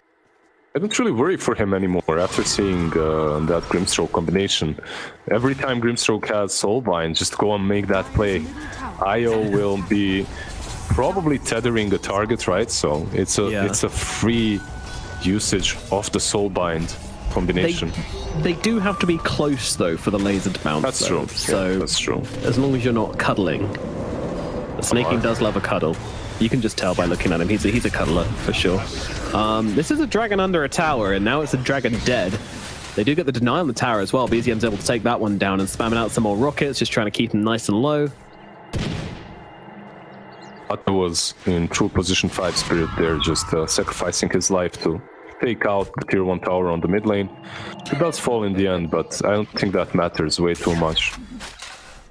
I don't really worry for him anymore after seeing that Grimstroke combination. Every time Grimstroke has Soulbind, just go and make that play. Io will be probably tethering a target, right? So it's a free usage of the Soulbind combination. They do have to be close though for the laser to bounce. That's true. So that's true. As long as you're not cuddling. The Snaking does love a cuddle. You can just tell by looking at him. He's a cuddler for sure. This is a dragon under a tower, and now it's a dragon dead. They do get the deny on the tower as well. BZM's able to take that one down and spamming out some more rockets, just trying to keep him nice and low. Ata was in true position 5 spirit there, just sacrificing his life to take out the tier 1 tower on the mid lane. It does fall in the end, but I don't think that matters way too much.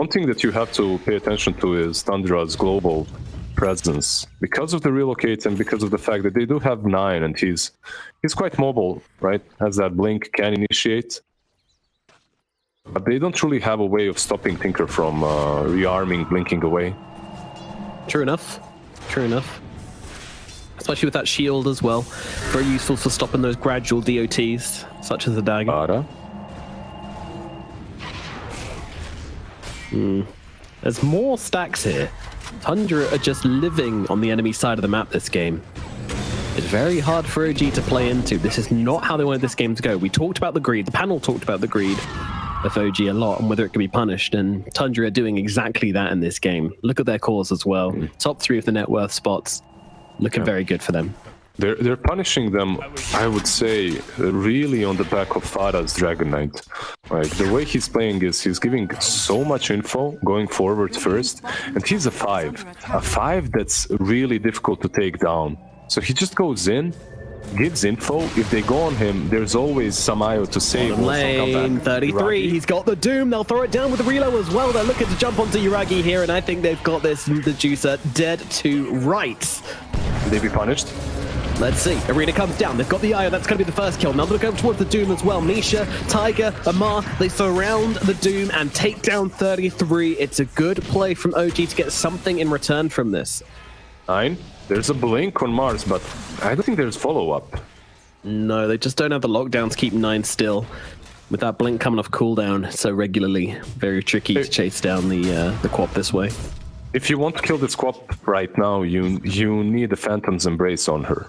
One thing that you have to pay attention to is Tundra's global presence. Because of the relocate and because of the fact that they do have 9 and he's quite mobile, right? Has that blink, can initiate. But they don't really have a way of stopping Tinker from rearming, blinking away. True enough. True enough. Especially with that shield as well. Very useful for stopping those gradual DOTs, such as the dagger. There's more stacks here. Tundra are just living on the enemy side of the map this game. It's very hard for OG to play into. This is not how they wanted this game to go. We talked about the greed. The panel talked about the greed of OG a lot and whether it could be punished. And Tundra are doing exactly that in this game. Look at their cores as well. Top 3 of the net worth spots. Looking very good for them. They're punishing them, I would say, really on the back of Farah's Dragon Knight. Like, the way he's playing is he's giving so much info going forward first, and he's a 5. A 5 that's really difficult to take down. So he just goes in, gives info. If they go on him, there's always some IO to save. Lane 33, he's got the Doom. They'll throw it down with the reload as well. They're looking to jump onto Yuragi here, and I think they've got this, the Juicer, dead to rights. Will they be punished? Let's see. Arena comes down. They've got the Io. That's going to be the first kill. Now they're going towards the Doom as well. Misha, Tiger, Amar, they surround the Doom and take down 33. It's a good play from OG to get something in return from this. 9. There's a blink on Mars, but I don't think there's follow-up. No, they just don't have the lockdown to keep 9 still. With that blink coming off cooldown so regularly, very tricky to chase down the Quap this way. If you want to kill this Quap right now, you need a Phantom's Embrace on her.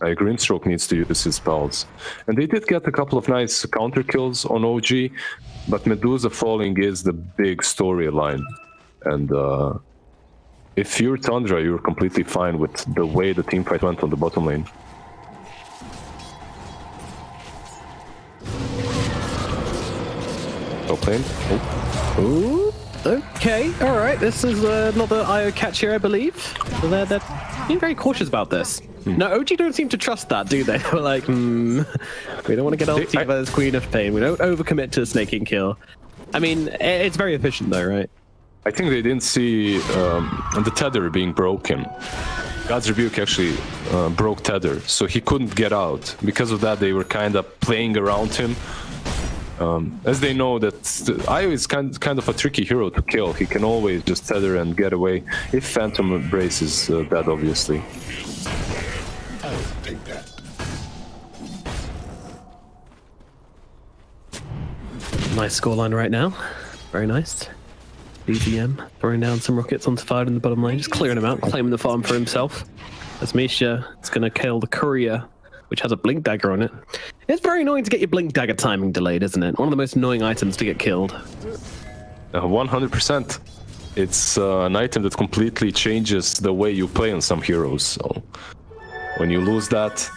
Greenstroke needs to use his spells. And they did get a couple of nice counter kills on OG, but Medusa falling is the big storyline. And if you're Tundra, you're completely fine with the way the teamfight went on the bottom lane. Top lane. Ooh. Okay, all right. This is another IO catch here, I believe. So they're being very cautious about this. No, OG don't seem to trust that, do they? We're like, we don't want to get ulti by this Queen of Pain. We don't overcommit to a snaking kill. I mean, it's very efficient though, right? I think they didn't see the tether being broken. God's Rebuke actually broke tether, so he couldn't get out. Because of that, they were kind of playing around him. As they know that Io is kind of a tricky hero to kill. He can always just tether and get away if Phantom Embrace is dead, obviously. Nice scoreline right now. Very nice. BGM throwing down some rockets onto Fire in the bottom lane, just clearing him out, claiming the farm for himself. As Misha is going to kill the Courier, which has a Blink Dagger on it. It's very annoying to get your Blink Dagger timing delayed, isn't it? One of the most annoying items to get killed. 100%. It's an item that completely changes the way you play on some heroes. So when you lose that,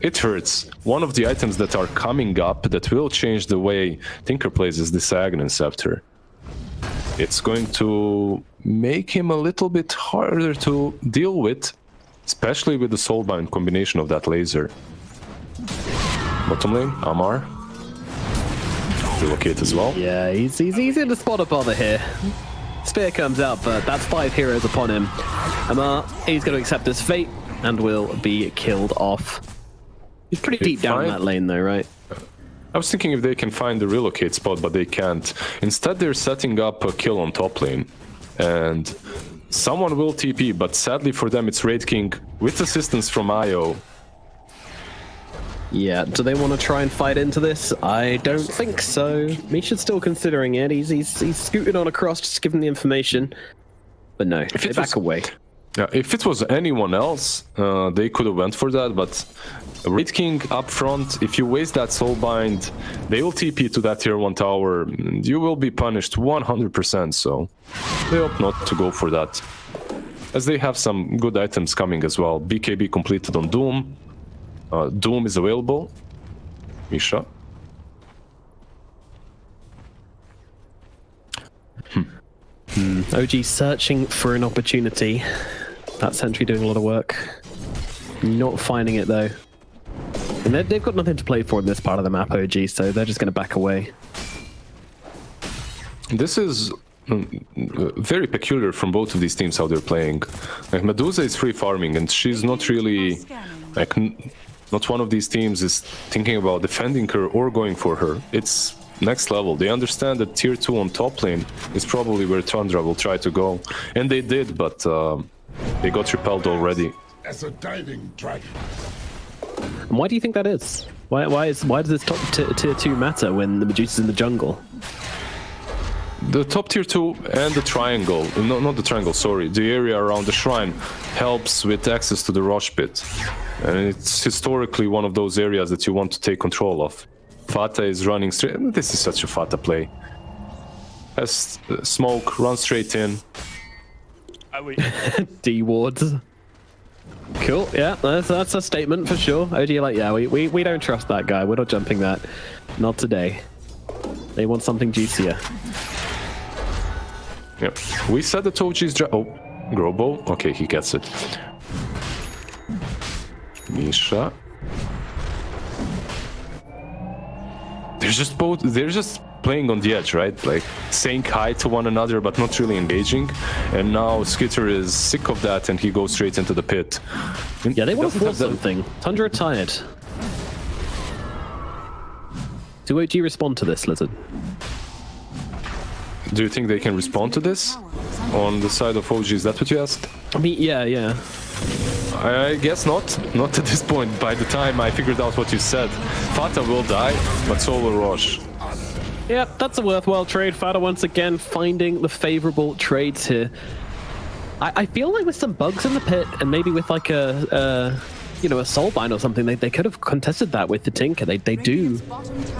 it hurts. One of the items that are coming up that will change the way Tinker plays is the Diagonal Scepter. It's going to make him a little bit harder to deal with, especially with the Soulbind combination of that laser. Bottom lane, Amar. Relocate as well. Yeah, he's in the spot of bother here. Spear comes out, but that's 5 heroes upon him. Amar, he's going to accept his fate and will be killed off. He's pretty deep down in that lane though, right? I was thinking if they can find the relocate spot, but they can't. Instead, they're setting up a kill on top lane. And someone will TP, but sadly for them, it's Raid King with assistance from Io. Yeah, do they want to try and fight into this? I don't think so. Misha's still considering it. He's scooted on across, just giving the information. But no, they back away. Yeah, if it was anyone else, they could have went for that, but Raid King up front, if you waste that Soulbind, they will TP to that tier 1 tower, and you will be punished 100%, so they opt not to go for that. As they have some good items coming as well. BKB completed on Doom. Doom is available. Misha. OG searching for an opportunity. That sentry doing a lot of work. Not finding it though. And they've got nothing to play for in this part of the map, OG, so they're just going to back away. This is very peculiar from both of these teams how they're playing. Like Medusa is free farming, and she's not really like not one of these teams is thinking about defending her or going for her. It's next level. They understand that tier 2 on top lane is probably where Tundra will try to go, and they did, but they got repelled already. As a diving dragon. And why do you think that is? Why does this top tier 2 matter when the Medusa's in the jungle? The top tier 2 and the triangle, no, not the triangle, sorry, the area around the shrine helps with access to the Rosh pit. And it's historically one of those areas that you want to take control of. Fata is running straight. This is such a Fata play. Has smoke, run straight in. D wards. Cool, yeah, that's a statement for sure. OG like, yeah, we don't trust that guy. We're not jumping that. Not today. They want something juicier. Yep. We said that OG's Grobo. Okay, he gets it. Misha. They're just playing on the edge, right? Like saying hi to one another but not really engaging. And now Skitter is sick of that and he goes straight into the pit. Yeah, they want to force something. Tundra are tired. Do OG respond to this, Lizard? Do you think they can respond to this? On the side of OG, is that what you asked? I mean, yeah. I guess not. Not at this point. By the time I figured out what you said. Fata will die, but so will Rosh. Yeah, that's a worthwhile trade. Fata once again finding the favorable trades here. I feel like with some bugs in the pit and maybe with like a soulbind or something, they could have contested that with the Tinker. They do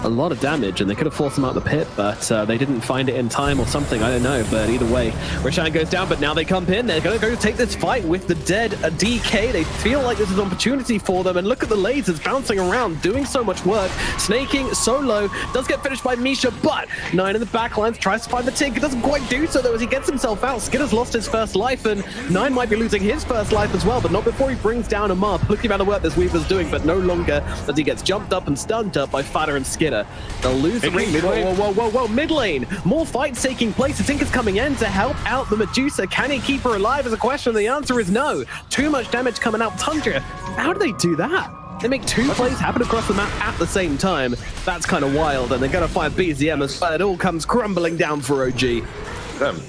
a lot of damage and they could have forced them out the pit, but they didn't find it in time or something. I don't know, but either way, Roshan goes down, but now they come in. They're going to go take this fight with the dead DK. They feel like this is an opportunity for them, and look at the lasers bouncing around, doing so much work. Snaking so low, does get finished by Misha, but 9 in the backlines tries to find the Tinker. Doesn't quite do so though as he gets himself out. Skitter's lost his first life, and 9 might be losing his first life as well, but not before he brings down a Marp. Look at the work this Weaver's doing, but no longer as he gets jumped up and stunned up by Fata and Skitter. They'll lose the ring. Whoa, mid lane. More fights taking place. The Tinker's coming in to help out the Medusa. Can he keep her alive is a question. The answer is no. Too much damage coming out. Tundra, how do they do that? They make 2 plays happen across the map at the same time. That's kind of wild, and they're going to find BZM as well. It all comes crumbling down for OG.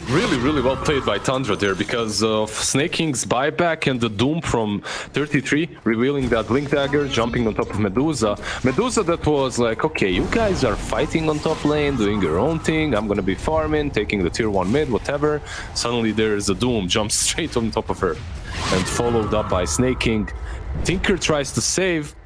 Really well played by Tundra there because of Snaking's buyback and the Doom from 33, revealing that Blink Dagger, jumping on top of Medusa. Medusa that was like, okay, you guys are fighting on top lane, doing your own thing, I'm gonna be farming, taking the tier 1 mid, whatever. Suddenly there is a Doom, jumps straight on top of her. And followed up by Snaking. Tinker tries to save,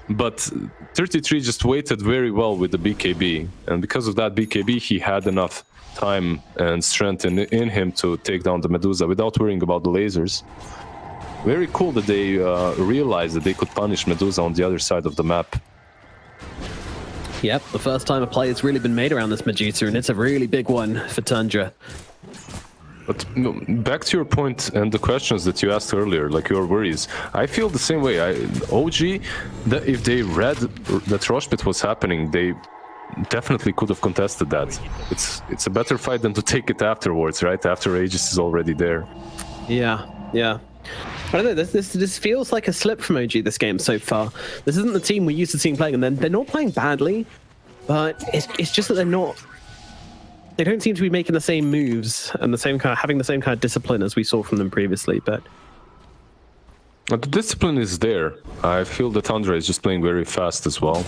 but 33 just waited very well with the BKB. And because of that BKB, he had enough time and strength in him to take down the Medusa without worrying about the lasers. Very cool that they realized that they could punish Medusa on the other side of the map. Yep, the first time a play has really been made around this Medusa, and it's a really big one for Tundra. But back to your point and the questions that you asked earlier, like your worries, I feel the same way. OG, if they read that Rosh pit was happening, they definitely could have contested that. It's a better fight than to take it afterwards, right? After Aegis is already there. Yeah. I don't know, this feels like a slip from OG this game so far. This isn't the team we're used to seeing playing, and they're not playing badly, but it's just that they don't seem to be making the same moves and having the same kind of discipline as we saw from them previously, but the discipline is there. I feel that Tundra is just playing very fast as well.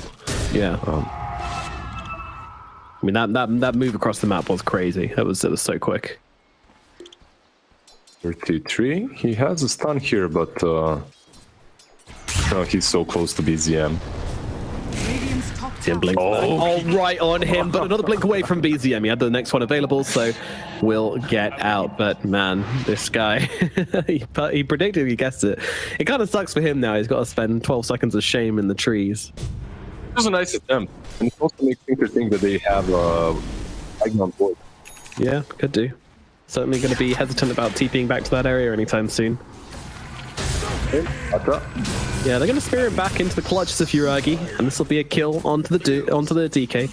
Yeah. I mean, that move across the map was crazy. It was so quick. 33. He has a stun here, but no, he's so close to BZM. Blink right on him, but another blink away from BZM. He had the next one available, so will get out. But man, this guy, he predicted, he guessed it. It kind of sucks for him now. He's got to spend 12 seconds of shame in the trees. It was a nice attempt, and it also makes Tinker think that they have a Nigma on board. Yeah, could do. Certainly going to be hesitant about TPing back to that area anytime soon. Okay, Yeah, they're going to spear him back into the clutches of Yuragi, and this will be a kill onto the DK.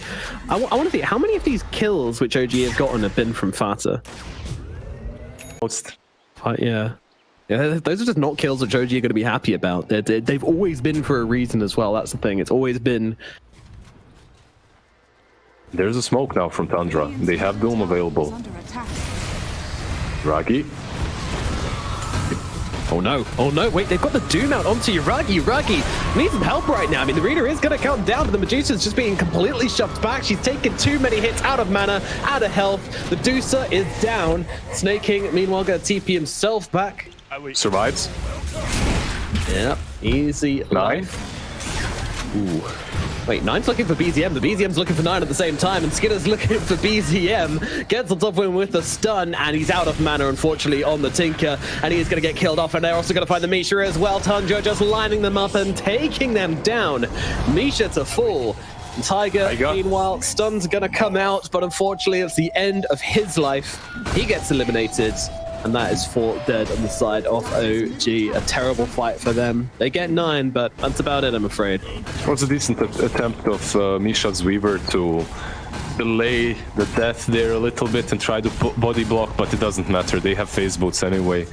I want to see how many of these kills which OG have gotten have been from Fata. Most. Yeah, those are just not kills which OG are going to be happy about. They've always been for a reason as well. That's the thing. It's always been. There's a smoke now from Tundra. They have Doom available. Ragi. Oh no, wait, they've got the Doom out onto Yuragi. Yuragi needs some help right now. I mean, the Reader is going to count down, but the Medusa's just being completely shoved back. She's taken too many hits, out of mana, out of health. Medusa is down. Snake King, meanwhile, going to TP himself back. Survives. Yep, easy. 9. Ooh. Wait, 9's looking for BZM. The BZM's looking for 9 at the same time, and Skinner's looking for BZM. Gets on top of him with the stun, and he's out of mana, unfortunately, on the Tinker, and he is going to get killed off, and they're also going to find the Misha as well. Tundra just lining them up and taking them down. Misha to fall. Tiger, meanwhile, stun's going to come out, but unfortunately, it's the end of his life. He gets eliminated. And that is 4 dead on the side of OG. A terrible fight for them. They get 9, but that's about it, I'm afraid. It was a decent attempt of Misha's Weaver to delay the death there a little bit and try to body block, but it doesn't matter. They have phase boots anyway.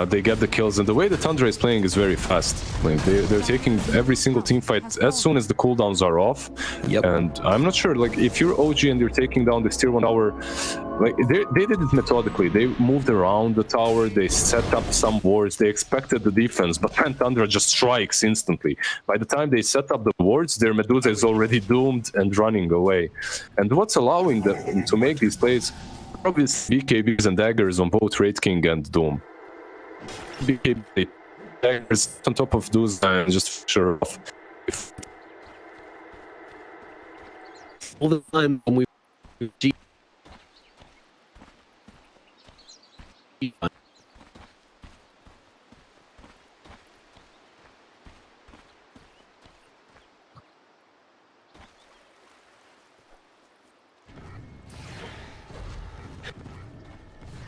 They get the kills, and the way the Tundra is playing is very fast. Like they're taking every single team fight as soon as the cooldowns are off. Yep. And I'm not sure, like, if you're OG and you're taking down this tier 1 tower, like they did it methodically. They moved around the tower, they set up some wards, they expected the defense, but then Tundra just strikes instantly. By the time they set up the wards, their Medusa is already doomed and running away. And what's allowing them to make these plays? Probably BKBs and daggers on both Wraith King and Doom. BKB daggers on top of those and just sure off. All the time when we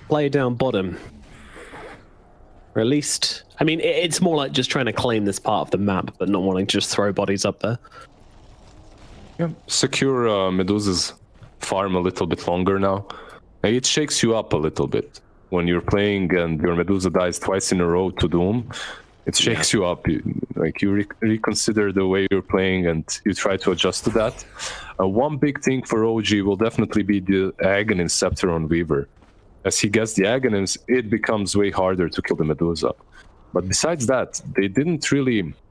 play down bottom, or at least, I mean, it's more like just trying to claim this part of the map, but not wanting to just throw bodies up there. Yeah, secure Medusa's farm a little bit longer now. It shakes you up a little bit when you're playing and your Medusa dies twice in a row to Doom. It shakes you up. You reconsider the way you're playing and you try to adjust to that. One big thing for OG will definitely be the Aghanim Scepter on Weaver. As he gets the Aghanims, it becomes way harder to kill the Medusa. But besides that, they didn't really